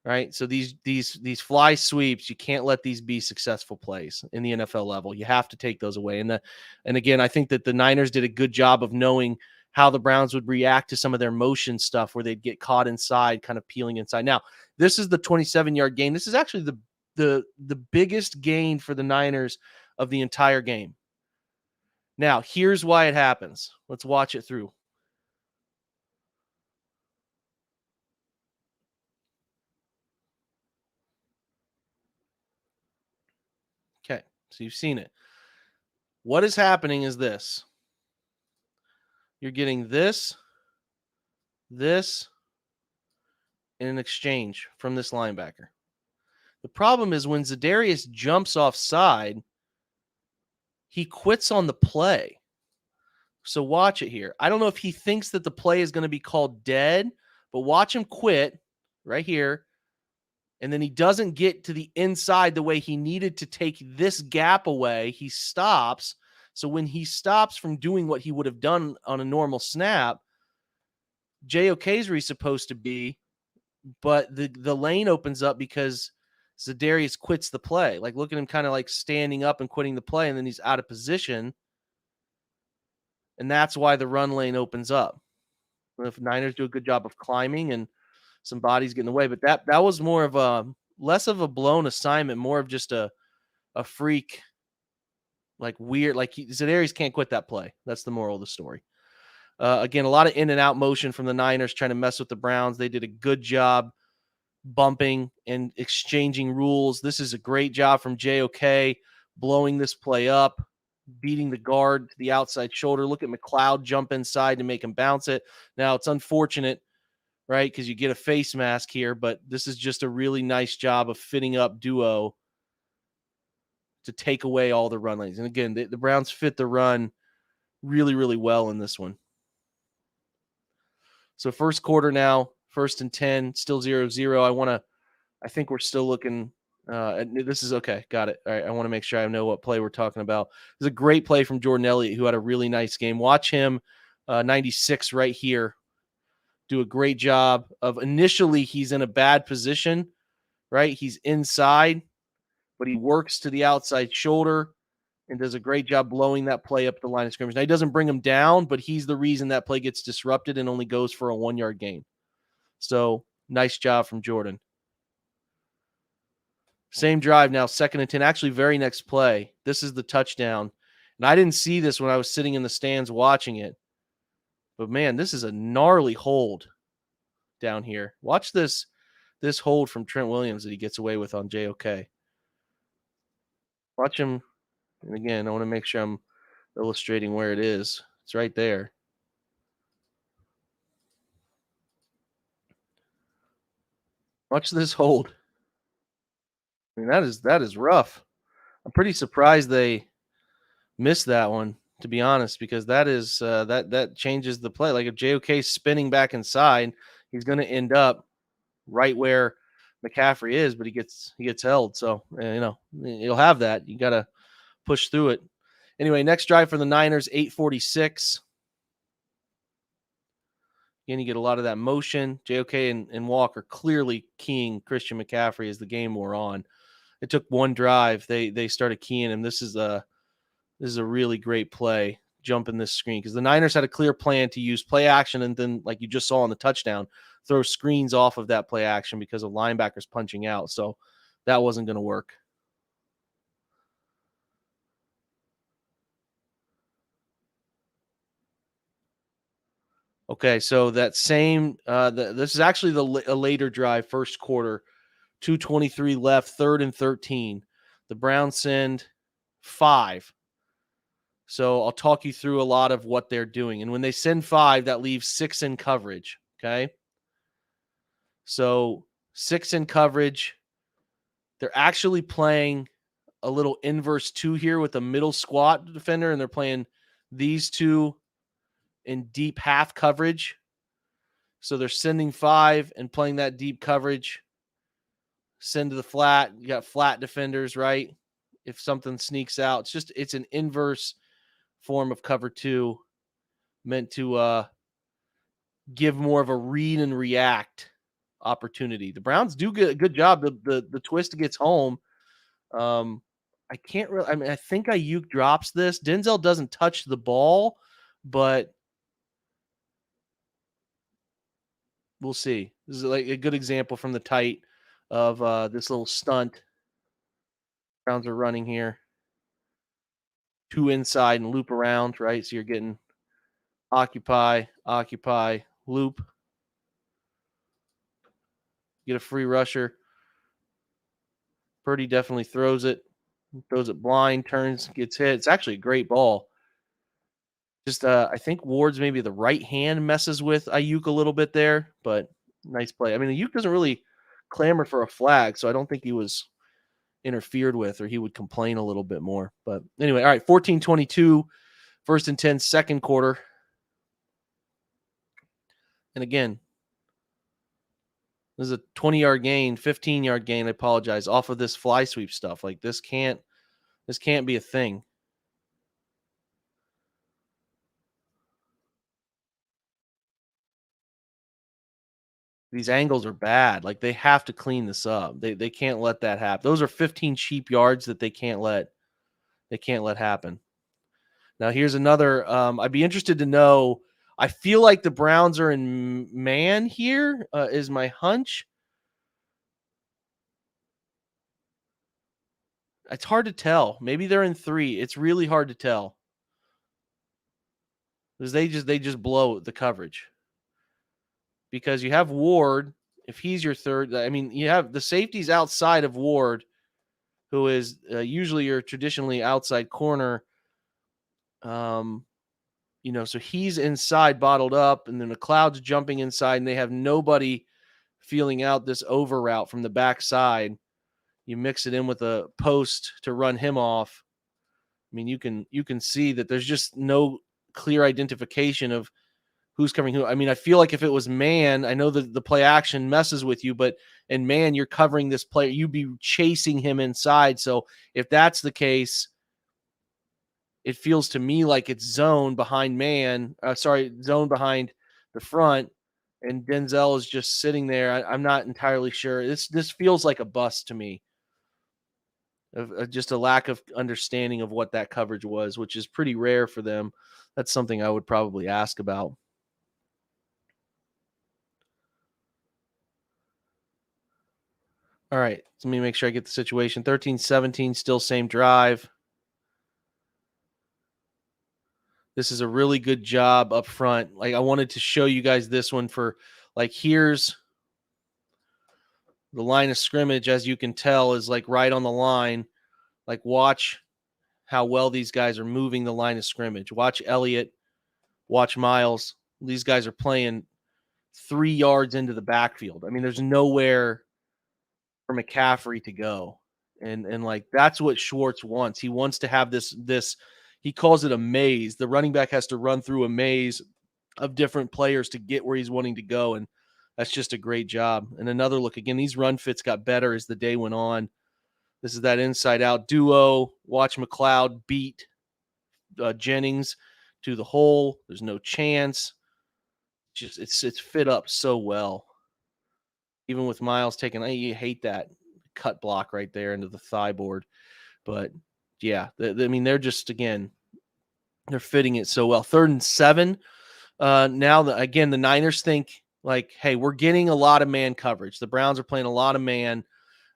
S1: Right? So these fly sweeps, you can't let these be successful plays in the NFL level. You have to take those away. And again, I think that the Niners did a good job of knowing how the Browns would react to some of their motion stuff where they'd get caught inside, kind of peeling inside. Now, this is the 27-yard gain. This is actually the biggest gain for the Niners of the entire game. Now, here's why it happens. Let's watch it through. Okay, so you've seen it. What is happening is this. You're getting this, in an exchange from this linebacker. The problem is when Zadarius jumps offside, he quits on the play. So watch it here. I don't know if he thinks that the play is going to be called dead, but watch him quit right here. And then he doesn't get to the inside the way he needed to take this gap away. He stops. So when he stops from doing what he would have done on a normal snap, JOK's where he's supposed to be, but the lane opens up because Zadarius quits the play. Like, look at him kind of like standing up and quitting the play, and then he's out of position. And that's why the run lane opens up. If Niners do a good job of climbing and some bodies get in the way, but that was more of a less of a blown assignment, more of just a freak, like weird, like Zedarius can't quit that play. That's the moral of the story. Again, a lot of in and out motion from the Niners trying to mess with the Browns. They did a good job bumping and exchanging rules. This is a great job from JOK blowing this play up, beating the guard to the outside shoulder. Look at McLeod jump inside to make him bounce it. Now, it's unfortunate, right, because you get a face mask here, but this is just a really nice job of fitting up duo to take away all the run lanes. And again, the Browns fit the run really, really well in this one. So first quarter now, 1st and 10, still 0-0. I think we're still looking this is okay. Got it. All right. I want to make sure I know what play we're talking about. There's a great play from Jordan Elliott, who had a really nice game. Watch him, 96 right here, do a great job of initially he's in a bad position, right? He's inside, but he works to the outside shoulder and does a great job blowing that play up the line of scrimmage. Now, he doesn't bring him down, but he's the reason that play gets disrupted and only goes for a 1-yard gain. So nice job from Jordan. Same drive now, 2nd and 10. Actually, very next play. This is the touchdown. And I didn't see this when I was sitting in the stands watching it. But, man, this is a gnarly hold down here. Watch this hold from Trent Williams that he gets away with on JOK. Watch him. And, again, I want to make sure I'm illustrating where it is. It's right there. Watch this hold. I mean, that is rough. I'm pretty surprised they missed that one, to be honest, because that is that changes the play. Like if JOK's spinning back inside, he's going to end up right where McCaffrey is, but he gets held. So you'll have that. You got to push through it. Anyway, next drive for the Niners, 8:46. Again, you get a lot of that motion. JOK and Walker clearly keying Christian McCaffrey as the game wore on. It took one drive. They started keying him. This is a really great play, jumping this screen, because the Niners had a clear plan to use play action and then, like you just saw on the touchdown, throw screens off of that play action because of linebackers punching out. So that wasn't going to work. Okay, so that same this is actually a later drive, first quarter, 2:23 left, 3rd and 13. The Browns send 5. So I'll talk you through a lot of what they're doing. And when they send 5, that leaves 6 in coverage. Okay. So 6 in coverage. They're actually playing a little inverse 2 here with a middle squat defender, and they're playing these two in deep half coverage. So they're sending 5 and playing that deep coverage. Send to the flat. You got flat defenders, right? If something sneaks out, it's an inverse form of cover 2 meant to give more of a read and react opportunity. The Browns do get a good job. The twist gets home. I can't really, I mean, I think Ayuk drops this. Denzel doesn't touch the ball, but we'll see. This is like a good example from the tight of this little stunt. Browns are running here. 2 inside and loop around, right? So you're getting occupy, loop. Get a free rusher. Purdy definitely throws it blind, turns, gets hit. It's actually a great ball. Just I think Ward's maybe the right hand messes with Ayuk a little bit there, but nice play. I mean, Ayuk doesn't really clamor for a flag, so I don't think he was interfered with, or he would complain a little bit more. But anyway, all right, 14-22, 1st and 10, second quarter. And again, this is a 20-yard gain, 15-yard gain, I apologize, off of this fly sweep stuff. Like this can't be a thing. These angles are bad. Like they have to clean this up. They can't let that happen. Those are 15 cheap yards that they can't let happen. Now here's another. I'd be interested to know. I feel like the Browns are in man here. Is my hunch. It's hard to tell. Maybe they're in three. It's really hard to tell because they just blow the coverage because you have Ward. If he's your third, I mean, you have the safeties outside of Ward, who is usually your traditionally outside corner. Um, so he's inside bottled up, and then the cloud's jumping inside, and they have nobody feeling out this over route from the backside. You mix it in with a post to run him off. I mean, you can see that there's just no clear identification of who's covering who. I mean, I feel like if it was man, I know that the play action messes with you, but in man, you're covering this player, you'd be chasing him inside. So if that's the case, it feels to me like it's zone behind man. Zone behind the front, and Denzel is just sitting there. I'm not entirely sure. This feels like a bust to me. Of just a lack of understanding of what that coverage was, which is pretty rare for them. That's something I would probably ask about. All right, let me make sure I get the situation. 13-17, still same drive. This is a really good job up front. Like I wanted to show you guys this one for like here's the line of scrimmage, as you can tell, is like right on the line. Like watch how well these guys are moving the line of scrimmage. Watch Elliott, watch Miles. These guys are playing 3 yards into the backfield. I mean, there's nowhere for McCaffrey to go. And like that's what Schwartz wants. He wants to have this he calls it a maze. The running back has to run through a maze of different players to get where he's wanting to go. And that's just a great job. And another look again, these run fits got better as the day went on. This is that inside out duo. Watch McLeod beat Jennings to the hole. There's no chance. Just it's fit up so well. Even with Miles taking, you hate that cut block right there into the thigh board. But yeah, I mean, they're just, again, they're fitting it so well. 3rd and 7. Now, again, the Niners think like, hey, we're getting a lot of man coverage. The Browns are playing a lot of man.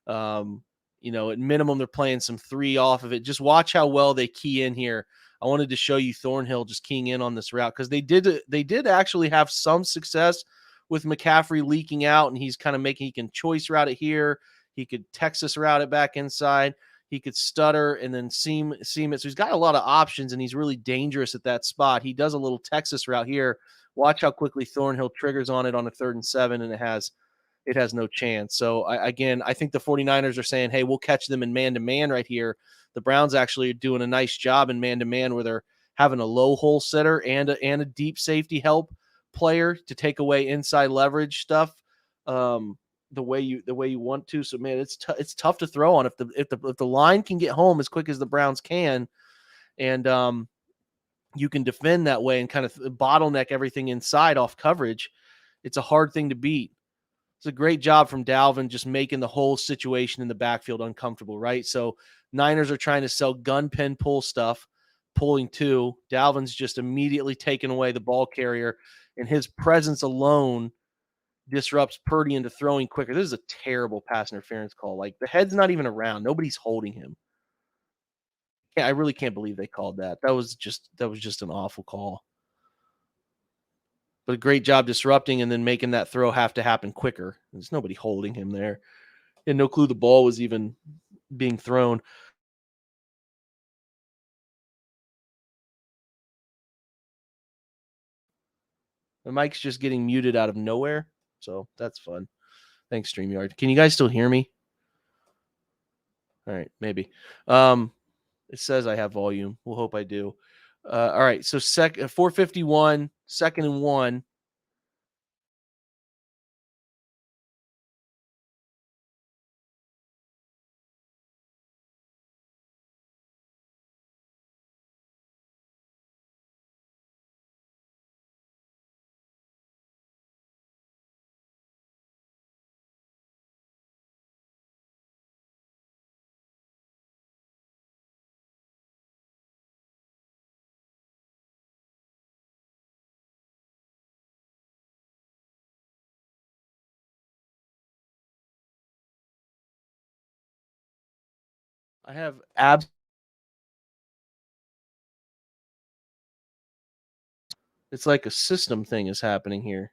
S1: Um, at minimum, they're playing some three off of it. Just watch how well they key in here. I wanted to show you Thornhill just keying in on this route because they did actually have some success with McCaffrey leaking out, and he's kind of he can choice route it here. He could Texas route it back inside. He could stutter and then seam it. So he's got a lot of options, and he's really dangerous at that spot. He does a little Texas route here. Watch how quickly Thornhill triggers on it on a 3rd and 7, and it has no chance. So I think the 49ers are saying, hey, we'll catch them in man-to-man right here. The Browns actually are doing a nice job in man-to-man where they're having a low hole setter and a deep safety help player to take away inside leverage stuff the way you want to. So man, it's tough to throw on if the line can get home as quick as the Browns can, and you can defend that way and kind of bottleneck everything inside off coverage. It's a hard thing to beat. It's a great job from Dalvin just making the whole situation in the backfield uncomfortable, right? So Niners are trying to sell gun pin pull stuff, pulling two. Dalvin's just immediately taking away the ball carrier, and his presence alone disrupts Purdy into throwing quicker. This is a terrible pass interference call. Like the head's not even around. Nobody's holding him. Yeah, I really can't believe they called that. That was just an awful call. But a great job disrupting and then making that throw have to happen quicker. There's nobody holding him there. And no clue the ball was even being thrown. The mic's just getting muted out of nowhere. So that's fun. Thanks, StreamYard. Can you guys still hear me? All right, maybe. It says I have volume. We'll hope I do. All right, so 451, 2nd and 1. I have abs. It's like a system thing is happening here.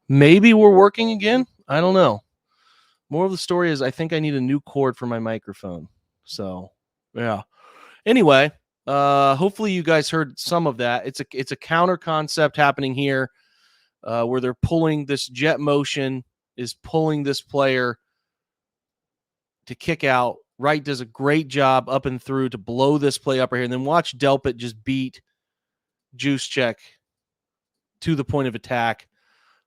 S1: Maybe we're working again. I don't know. More of the story is I think I need a new cord for my microphone. So, yeah. Anyway, hopefully you guys heard some of that. It's a counter concept happening here, where they're pulling this jet motion is pulling this player to kick out. Wright does a great job up and through to blow this play up right here, and then watch Delpit just beat Juice Check to the point of attack.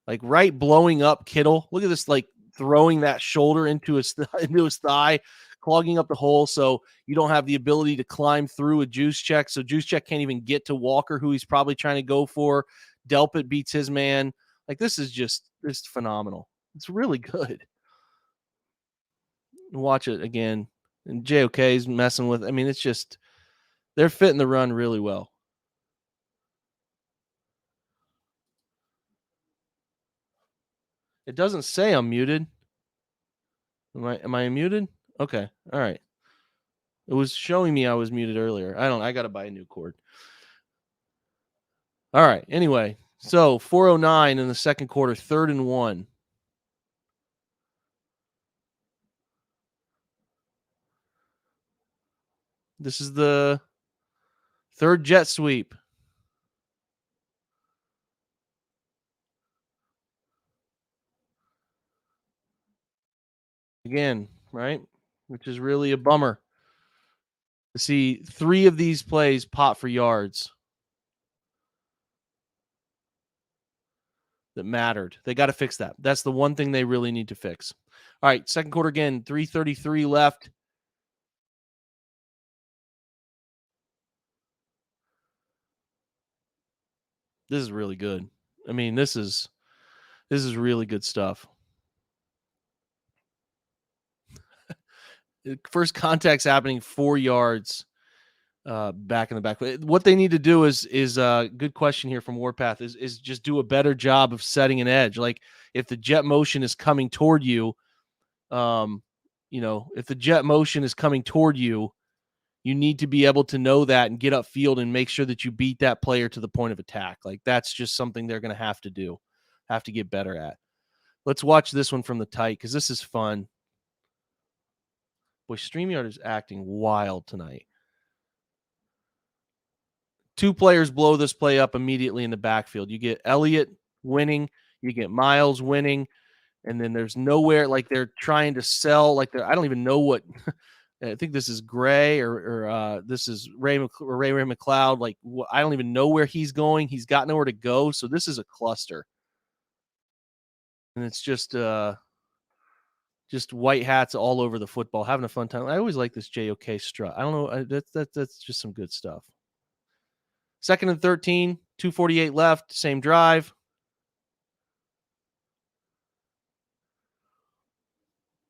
S1: Like Wright blowing up Kittle. Look at this, like throwing that shoulder into his thigh, clogging up the hole. So you don't have the ability to climb through a Juice Check. So Juice Check can't even get to Walker, who he's probably trying to go for. Delpit beats his man. Like this is phenomenal. It's really good. Watch it again. And JOK is messing with. I mean, it's just they're fitting the run really well. It doesn't say I'm muted. Am I muted? Okay. All right. It was showing me I was muted earlier. I got to buy a new cord. All right. Anyway, so 4:09 in the second quarter, 3rd and 1. This is the third jet sweep. Again, right? Which is really a bummer to see 3 of these plays pop for yards that mattered. They got to fix that. That's the one thing they really need to fix. All right, second quarter again, 3:33 left. This is really good. I mean, this is really good stuff. First contact's happening 4 yards back in the back. What they need to do is good question here from Warpath is just do a better job of setting an edge. Like if the jet motion is coming toward you, if the jet motion is coming toward you, you need to be able to know that and get upfield and make sure that you beat that player to the point of attack. Like that's just something they're going to have to get better at. Let's watch this one from the tight because this is fun. Boy, StreamYard is acting wild tonight. 2 players blow this play up immediately in the backfield. You get Elliott winning, you get Miles winning, and then there's nowhere like they're trying to sell. Like I don't even know what. I think this is Gray or this is Ray McLeod. Like I don't even know where he's going. He's got nowhere to go. So this is a cluster, and it's just white hats all over the football, having a fun time. I always like this JOK strut. I don't know. That's just some good stuff. 2nd and 13, 2:48 left, same drive.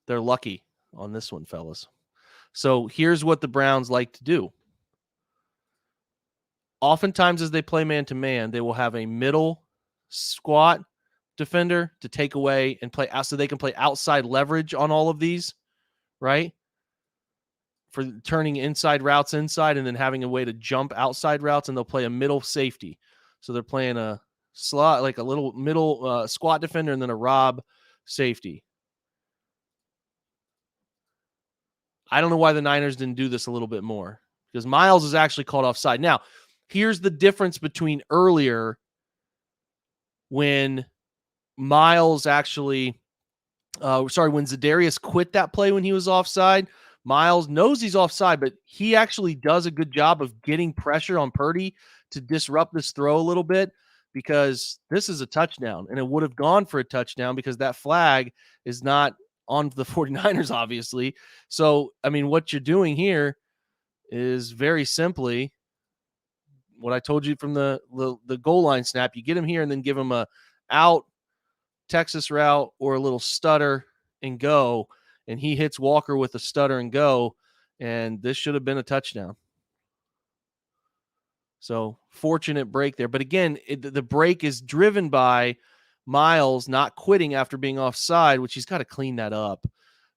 S1: They're lucky on this one, fellas. So here's what the Browns like to do. Oftentimes, as they play man-to-man, they will have a middle squat defender to take away and play out so they can play outside leverage on all of these, right? For turning inside routes inside and then having a way to jump outside routes, and they'll play a middle safety. So they're playing a slot, like a little middle squat defender and then a rob safety. I don't know why the Niners didn't do this a little bit more because Miles is actually called offside. Now, here's the difference between earlier when Miles actually, when Zadarius quit that play when he was offside, Miles knows he's offside, but he actually does a good job of getting pressure on Purdy to disrupt this throw a little bit, because this is a touchdown, and it would have gone for a touchdown because that flag is not on the 49ers, obviously. So, I mean, what you're doing here is very simply what I told you from the goal line snap. You get him here and then give him a out Texas route or a little stutter and go, and he hits Walker with a stutter and go, and this should have been a touchdown. So fortunate break there. But again, the break is driven by Miles not quitting after being offside, which he's got to clean that up.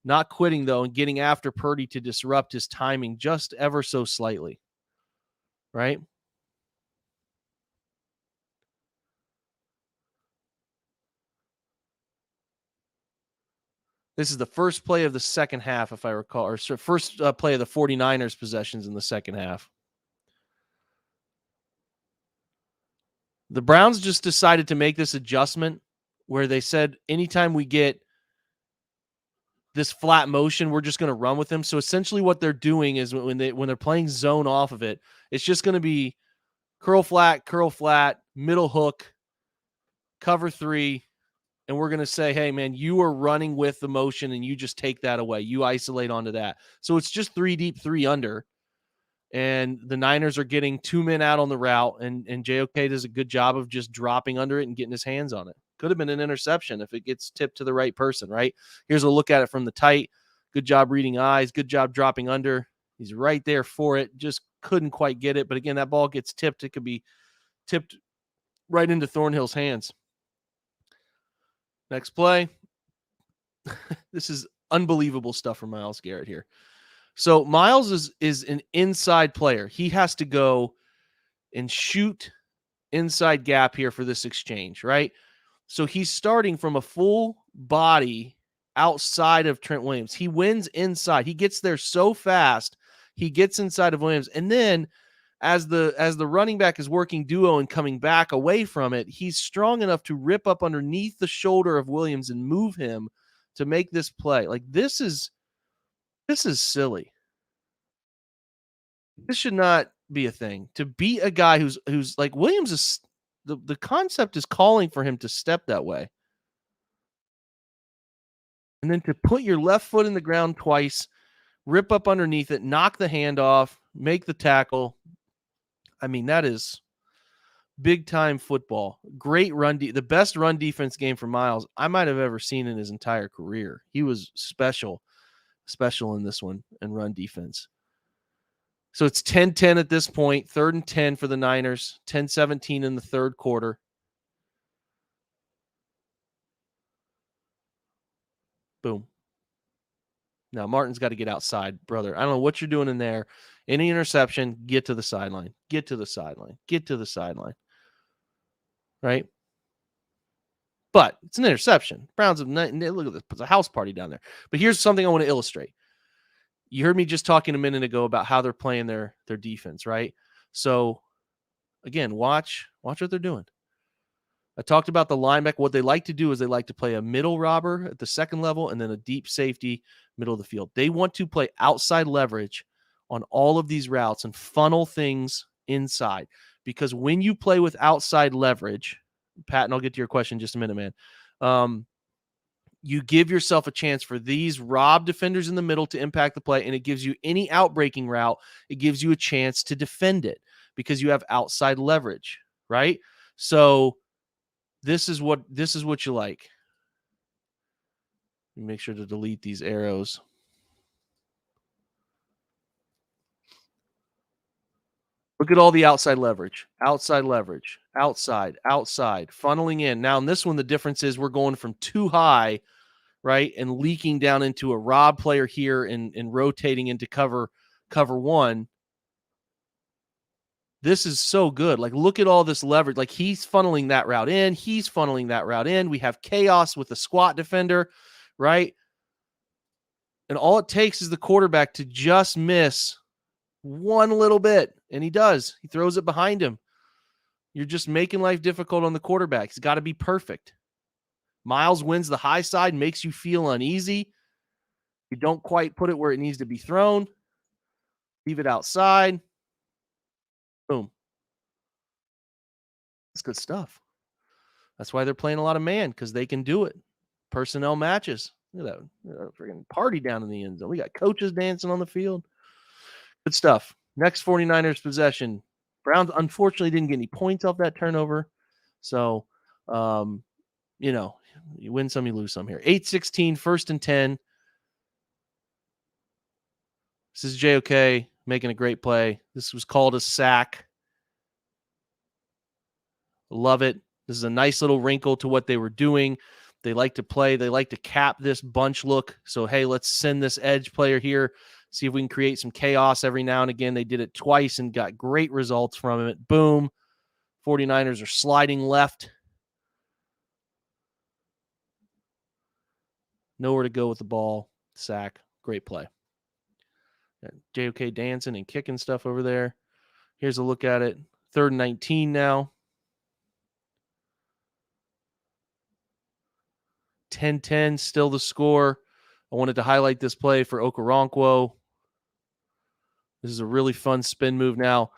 S1: Not quitting, though, and getting after Purdy to disrupt his timing just ever so slightly. Right? This is the first play of the second half, if I recall, or first play of the 49ers possessions in the second half. The Browns just decided to make this adjustment where they said, anytime we get this flat motion, we're just going to run with them. So essentially what they're doing is when they're playing zone off of it, it's just going to be curl flat, middle hook, cover 3. And we're going to say, hey, man, you are running with the motion and you just take that away. You isolate onto that. So it's just 3 deep, 3 under. And the Niners are getting 2 men out on the route. And JOK does a good job of just dropping under it and getting his hands on it. Could have been an interception if it gets tipped to the right person, right? Here's a look at it from the tight. Good job reading eyes. Good job dropping under. He's right there for it. Just couldn't quite get it. But again, that ball gets tipped. It could be tipped right into Thornhill's hands. Next play. This is unbelievable stuff from Myles Garrett here. So Myles is an inside player. He has to go and shoot inside gap here for this exchange, right? So he's starting from a full body outside of Trent Williams. He wins inside. He gets there so fast. He gets inside of Williams. And then as the running back is working duo and coming back away from it, he's strong enough to rip up underneath the shoulder of Williams and move him to make this play. Like, this is silly. This should not be a thing. To beat a guy who's like Williams is the concept is calling for him to step that way. And then to put your left foot in the ground twice, rip up underneath it, knock the hand off, make the tackle. I mean, that is big time football. Great run. The best run defense game for Myles I might have ever seen in his entire career. He was special in this one and run defense. So it's 10-10 at this point, 3rd and 10 for the Niners, 10-17 in the third quarter. Boom. Now Martin's got to get outside, brother. I don't know what you're doing in there. Any interception, get to the sideline. Get to the sideline. Get to the sideline. Right? But it's an interception. Browns have look at this. It's a house party down there. But here's something I want to illustrate. You heard me just talking a minute ago about how they're playing their defense, right? So again, watch what they're doing. I talked about the linebacker. What they like to do is they like to play a middle robber at the second level and then a deep safety middle of the field. They want to play outside leverage on all of these routes and funnel things inside, because when you play with outside leverage, Pat, and I'll get to your question in just a minute, man. You give yourself a chance for these rob defenders in the middle to impact the play, and it gives you any outbreaking route. It gives you a chance to defend it because you have outside leverage, right? So this is what you like. Make sure to delete these arrows. Look at all the outside leverage, outside, funneling in. Now in this one, the difference is we're going from too high, right, and leaking down into a rob player here and rotating into cover 1. This is so good. Like, look at all this leverage. Like, he's funneling that route in. He's funneling that route in. We have chaos with the squat defender, right? And all it takes is the quarterback to just miss one little bit, and he does. He throws it behind him. You're just making life difficult on the quarterback. He's got to be perfect. Miles wins the high side, makes you feel uneasy. You don't quite put it where it needs to be thrown. Leave it outside. Boom. That's good stuff. That's why they're playing a lot of man, because they can do it. Personnel matches. Look at that freaking party down in the end zone. We got coaches dancing on the field. Good stuff. Next 49ers possession. Browns unfortunately didn't get any points off that turnover. So, you know, you win some, you lose some here. 8-16, 1st and 10. This is JOK making a great play. This was called a sack. Love it. This is a nice little wrinkle to what they were doing. They like to play. They like to cap this bunch look. So, hey, let's send this edge player here. See if we can create some chaos every now and again. They did it twice and got great results from it. Boom. 49ers are sliding left. Nowhere to go with the ball. Sack. Great play. JOK dancing and kicking stuff over there. Here's a look at it. 3rd and 19 now. 10-10, still the score. I wanted to highlight this play for Okoronkwo. This is a really fun spin move now.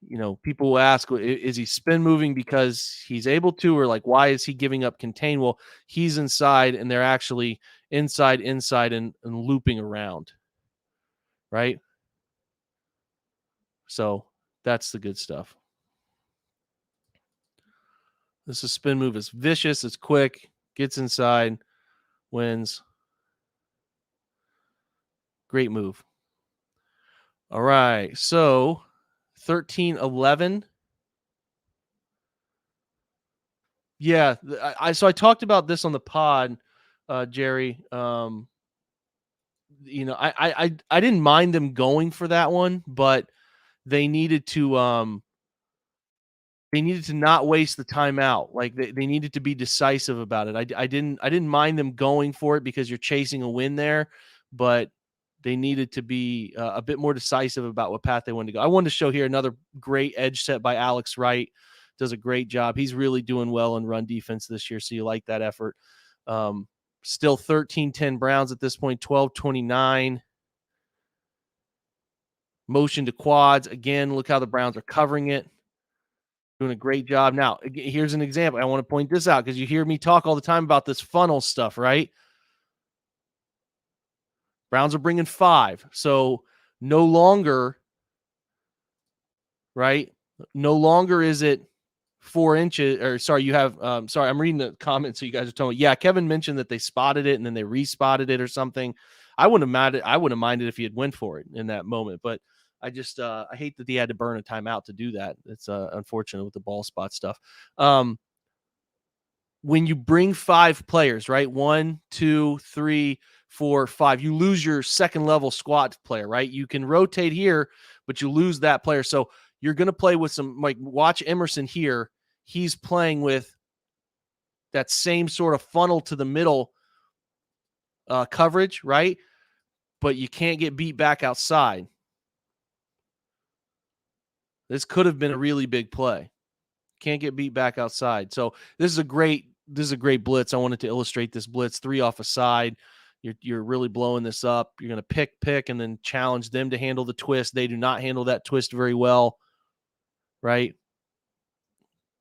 S1: You know, people will ask, is he spin moving because he's able to, or like, why is he giving up contain? Well, he's inside and they're actually inside, and looping around, right? So that's the good stuff. This is spin move. It's vicious. It's quick. Gets inside. Wins. Great move. All right. So 13-11. Yeah. So I talked about this on the pod, Jerry. You know, I didn't mind them going for that one, but they needed to not waste the timeout. Like they needed to be decisive about it. I didn't mind them going for it because you're chasing a win there, but they needed to be a bit more decisive about what path they wanted to go. I wanted to show here another great edge set by Alex Wright. Does a great job. He's really doing well in run defense this year, so you like that effort. Still 13-10 Browns at this point, 12-29. Motion to quads. Again, look how the Browns are covering it. Doing a great job. Now, here's an example. I want to point this out because you hear me talk all the time about this funnel stuff, right? Browns are bringing 5. So no longer, right? No longer is it 4 inches, or sorry, you have, sorry, I'm reading the comments. So you guys are telling me, yeah, Kevin mentioned that they spotted it and then they respotted it or something. I wouldn't have minded if he had went for it in that moment, but I just, I hate that he had to burn a timeout to do that. It's unfortunate with the ball spot stuff. When you bring 5 players, right? 1, 2, 3, 4, 5, you lose your second level squad player, right? You can rotate here, but you lose that player. So you're going to play with some, like, watch Emerson here. He's playing with that same sort of funnel to the middle coverage, right? But you can't get beat back outside. This could have been a really big play. Can't get beat back outside. So this is a great blitz. I wanted to illustrate this blitz. 3 off a side. You're really blowing this up. You're going to pick, and then challenge them to handle the twist. They do not handle that twist very well, right?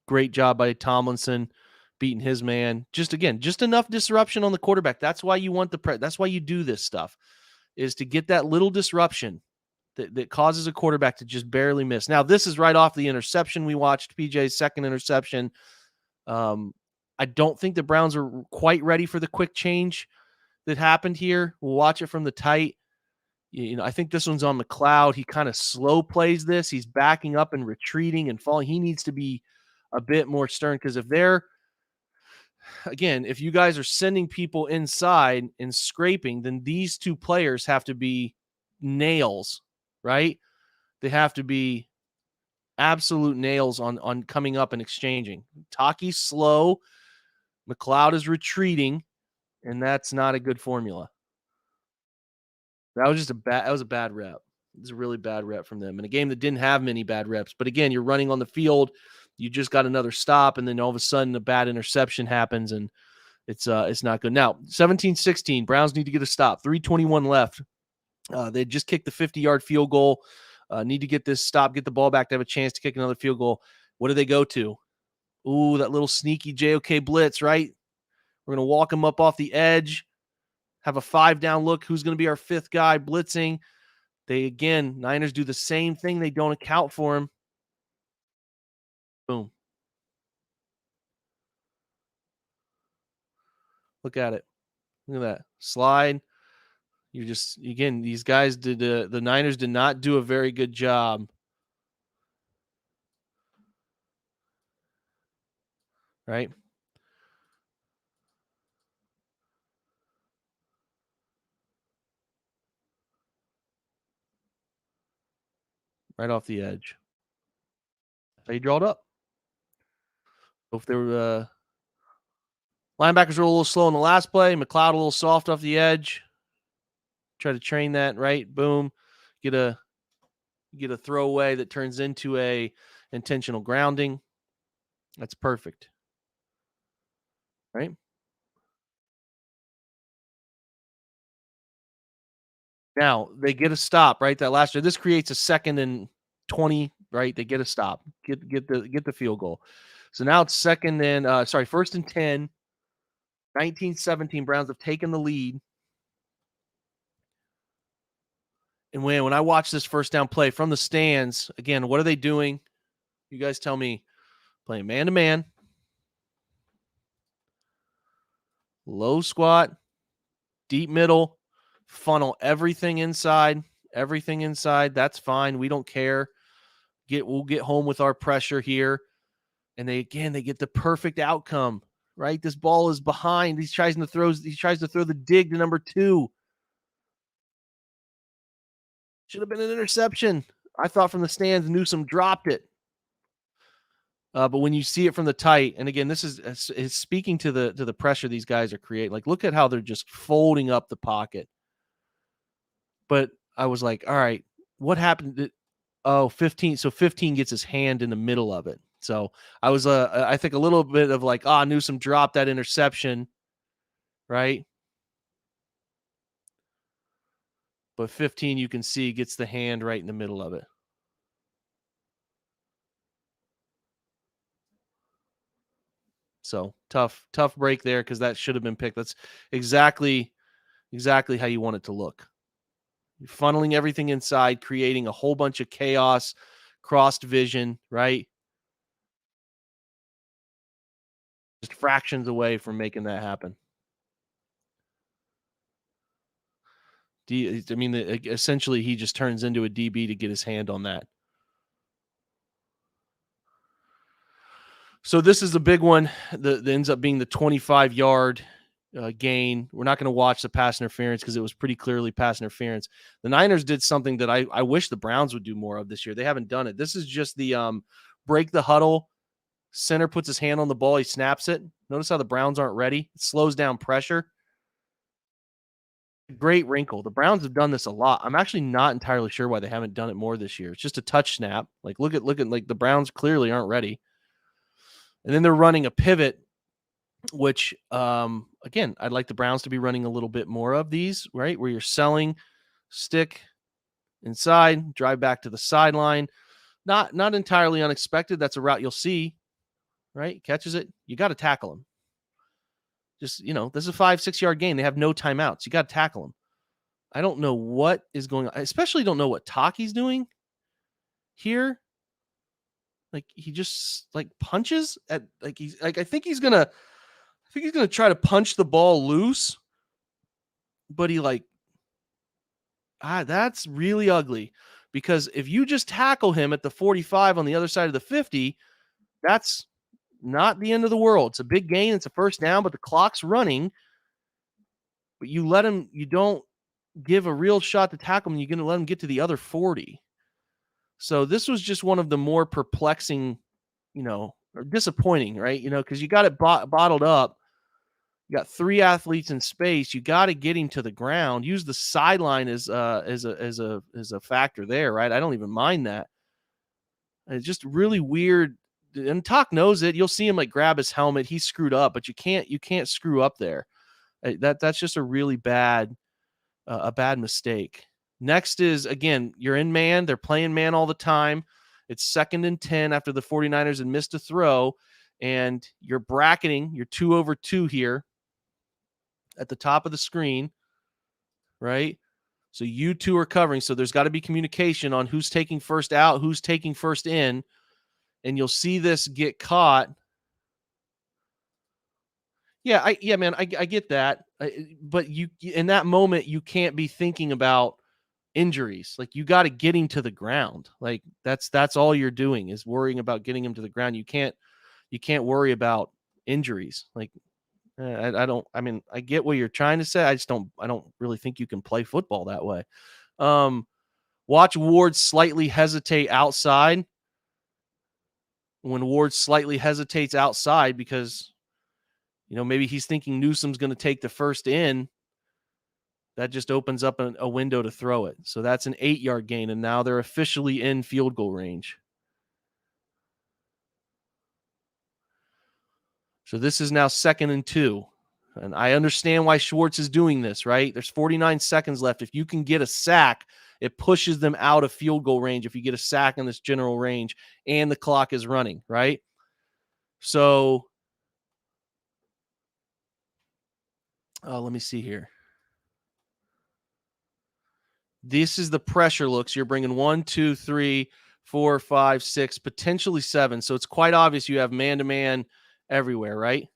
S1: Great job by Tomlinson beating his man. Just enough disruption on the quarterback. That's why you want that's why you do this stuff, is to get that little disruption that causes a quarterback to just barely miss. Now, this is right off the interception we watched, PJ's second interception. I don't think the Browns are quite ready for the quick change that happened here. We'll watch it from the tight. You know, I think this one's on McLeod. He kind of slow plays this. He's backing up and retreating and falling. He needs to be a bit more stern, because if you guys are sending people inside and scraping, then these 2 players have to be nails, right? They have to be absolute nails on coming up and exchanging. Taki's slow. McLeod is retreating, and that's not a good formula. That was a bad rep. It was a really bad rep from them in a game that didn't have many bad reps. But again, you're running on the field. You just got another stop, and then all of a sudden a bad interception happens, and It's not good. Now, 17-16, Browns need to get a stop. 3:21 left. They just kicked the 50-yard field goal. Need to get this stop, get the ball back to have a chance to kick another field goal. What do they go to? Ooh, that little sneaky JOK blitz, right? We're going to walk him up off the edge, have a 5-down look. Who's going to be our 5th guy blitzing? Niners do the same thing. They don't account for him. Boom. Look at it. Look at that. Slide. These guys the Niners did not do a very good job. Right? Right off the edge. They draw it up. If they were linebackers were a little slow in the last play, McLeod a little soft off the edge. Try to train that, right? Boom. Get a throwaway that turns into a intentional grounding. That's perfect. Right? Now they get a stop, right? That last year. This creates a 2nd and 20, right? They get a stop. Get the field goal. So now it's 1st and 10. 19-17, Browns have taken the lead. And when I watch this first down play from the stands, again, what are they doing? You guys tell me. Playing man-to-man. Low squat. Deep middle. Funnel everything inside. Everything inside. That's fine. We don't care. We'll get home with our pressure here. And they get the perfect outcome, right? This ball is behind. He tries to throw the dig to number 2. Should have been an interception. I thought from the stands, Newsome dropped it. But when you see it from the tight, and again, this is speaking to the pressure these guys are creating. Like, look at how they're just folding up the pocket. But I was like, all right, what happened? 15. So 15 gets his hand in the middle of it. So I was, I think a little bit of like, Newsome dropped that interception, right? But 15, you can see, gets the hand right in the middle of it. So tough break there, because that should have been picked. That's exactly how you want it to look. You're funneling everything inside, creating a whole bunch of chaos, crossed vision, right? Just fractions away from making that happen. Essentially, he just turns into a DB to get his hand on that. So this is a big one that ends up being the 25-yard gain. We're not going to watch the pass interference because it was pretty clearly pass interference. The Niners did something that I wish the Browns would do more of this year. They haven't done it. This is just the break the huddle. Center puts his hand on the ball. He snaps it. Notice how the Browns aren't ready. It slows down pressure. Great wrinkle. The Browns have done this a lot. I'm actually not entirely sure why they haven't done it more this year. It's just a touch snap. Like, look at like the Browns clearly aren't ready. And then they're running a pivot, which, again, I'd like the Browns to be running a little bit more of these, right? Where you're selling, stick inside, drive back to the sideline. Not entirely unexpected. That's a route you'll see, right? Catches it. You got to tackle him. Just, this is a 5-6 yard game. They have no timeouts. You got to tackle him. I don't know what is going on. I especially don't know what Taki's doing here. Like, he just punches at I think he's gonna try to punch the ball loose, but he that's really ugly, because if you just tackle him at the 45 on the other side of the 50, that's not the end of the world. It's a big gain. It's a first down, but the clock's running. But you don't give a real shot to tackle him. You're going to let him get to the other 40. So this was just one of the more perplexing, or disappointing, right? Because you got it bottled up. You got 3 athletes in space. You got to get him to the ground. Use the sideline as a factor there, right? I don't even mind that. It's just really weird and Talk knows it. You'll see him like grab his helmet. He's screwed up, but you can't screw up there. That's just a really bad a bad mistake. Next is, again, you're in man. They're playing man all the time. It's 2nd and 10 after the 49ers had missed a throw, and you're bracketing. You're 2 over 2 here at the top of the screen, right? So you two are covering. So there's got to be communication on who's taking first out, who's taking first in, and you'll see this get caught. Yeah, man, I get that, but you in that moment you can't be thinking about injuries. Like, you got to get him to the ground. Like, that's all you're doing is worrying about getting him to the ground. You can't worry about injuries. Like, I mean, I get what you're trying to say. I don't really think you can play football that way. Watch Ward slightly hesitate outside. When Ward slightly hesitates outside because, maybe he's thinking Newsom's going to take the first in, that just opens up a window to throw it. So that's an 8-yard gain, and now they're officially in field goal range. So this is now 2nd and 2. And I understand why Schwartz is doing this, right? There's 49 seconds left. If you can get a sack, it pushes them out of field goal range if you get a sack in this general range and the clock is running, right? So let me see here. This is the pressure looks. You're bringing 1, 2, 3, 4, 5, 6, potentially 7. So it's quite obvious you have man-to-man everywhere, right?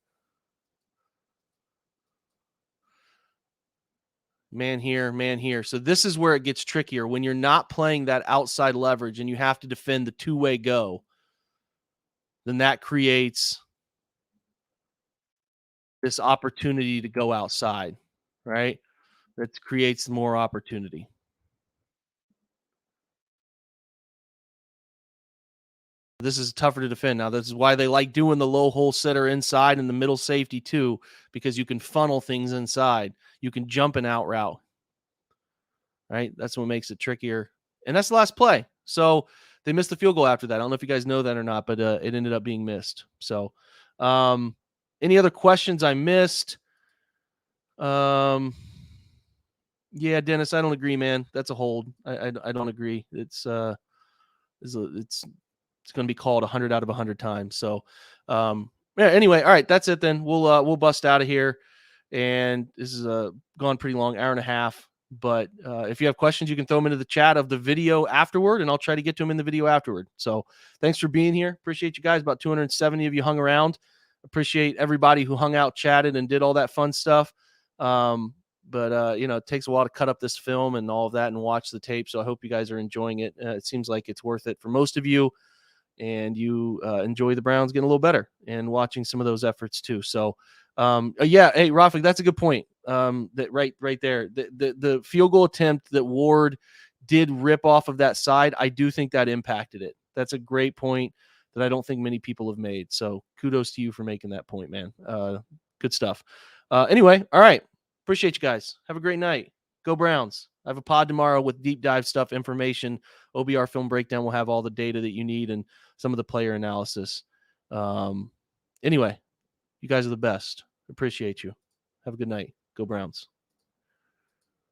S1: Man here, man here. So this is where it gets trickier. When you're not playing that outside leverage and you have to defend the two-way go, then that creates this opportunity to go outside, right? That creates more opportunity. This is tougher to defend. Now, this is why they like doing the low hole setter inside and the middle safety too, because you can funnel things inside. You can jump an out route, right? That's what makes it trickier. And that's the last play. So they missed the field goal after that. I don't know if you guys know that or not, but it ended up being missed. So any other questions I missed? Yeah, Dennis, I don't agree, man. That's a hold. I don't agree. It's going to be called 100 out of 100 times. So, yeah, anyway, all right, that's it then. We'll bust out of here. And this is gone pretty long, hour and a half. But if you have questions, you can throw them into the chat of the video afterward, and I'll try to get to them in the video afterward. So thanks for being here. Appreciate you guys. About 270 of you hung around. Appreciate everybody who hung out, chatted, and did all that fun stuff. But it takes a while to cut up this film and all of that and watch the tape. So I hope you guys are enjoying it. It seems like it's worth it for most of you, and you enjoy the Browns getting a little better and watching some of those efforts too. So, yeah, hey, Rafik, that's a good point. That right there, the field goal attempt that Ward did rip off of that side, I do think that impacted it. That's a great point that I don't think many people have made. So kudos to you for making that point, man. Good stuff. Anyway, all right. Appreciate you guys. Have a great night. Go Browns. I have a pod tomorrow with deep dive stuff, information. OBR film breakdown will have all the data that you need and some of the player analysis. Anyway, you guys are the best. Appreciate you. Have a good night. Go Browns.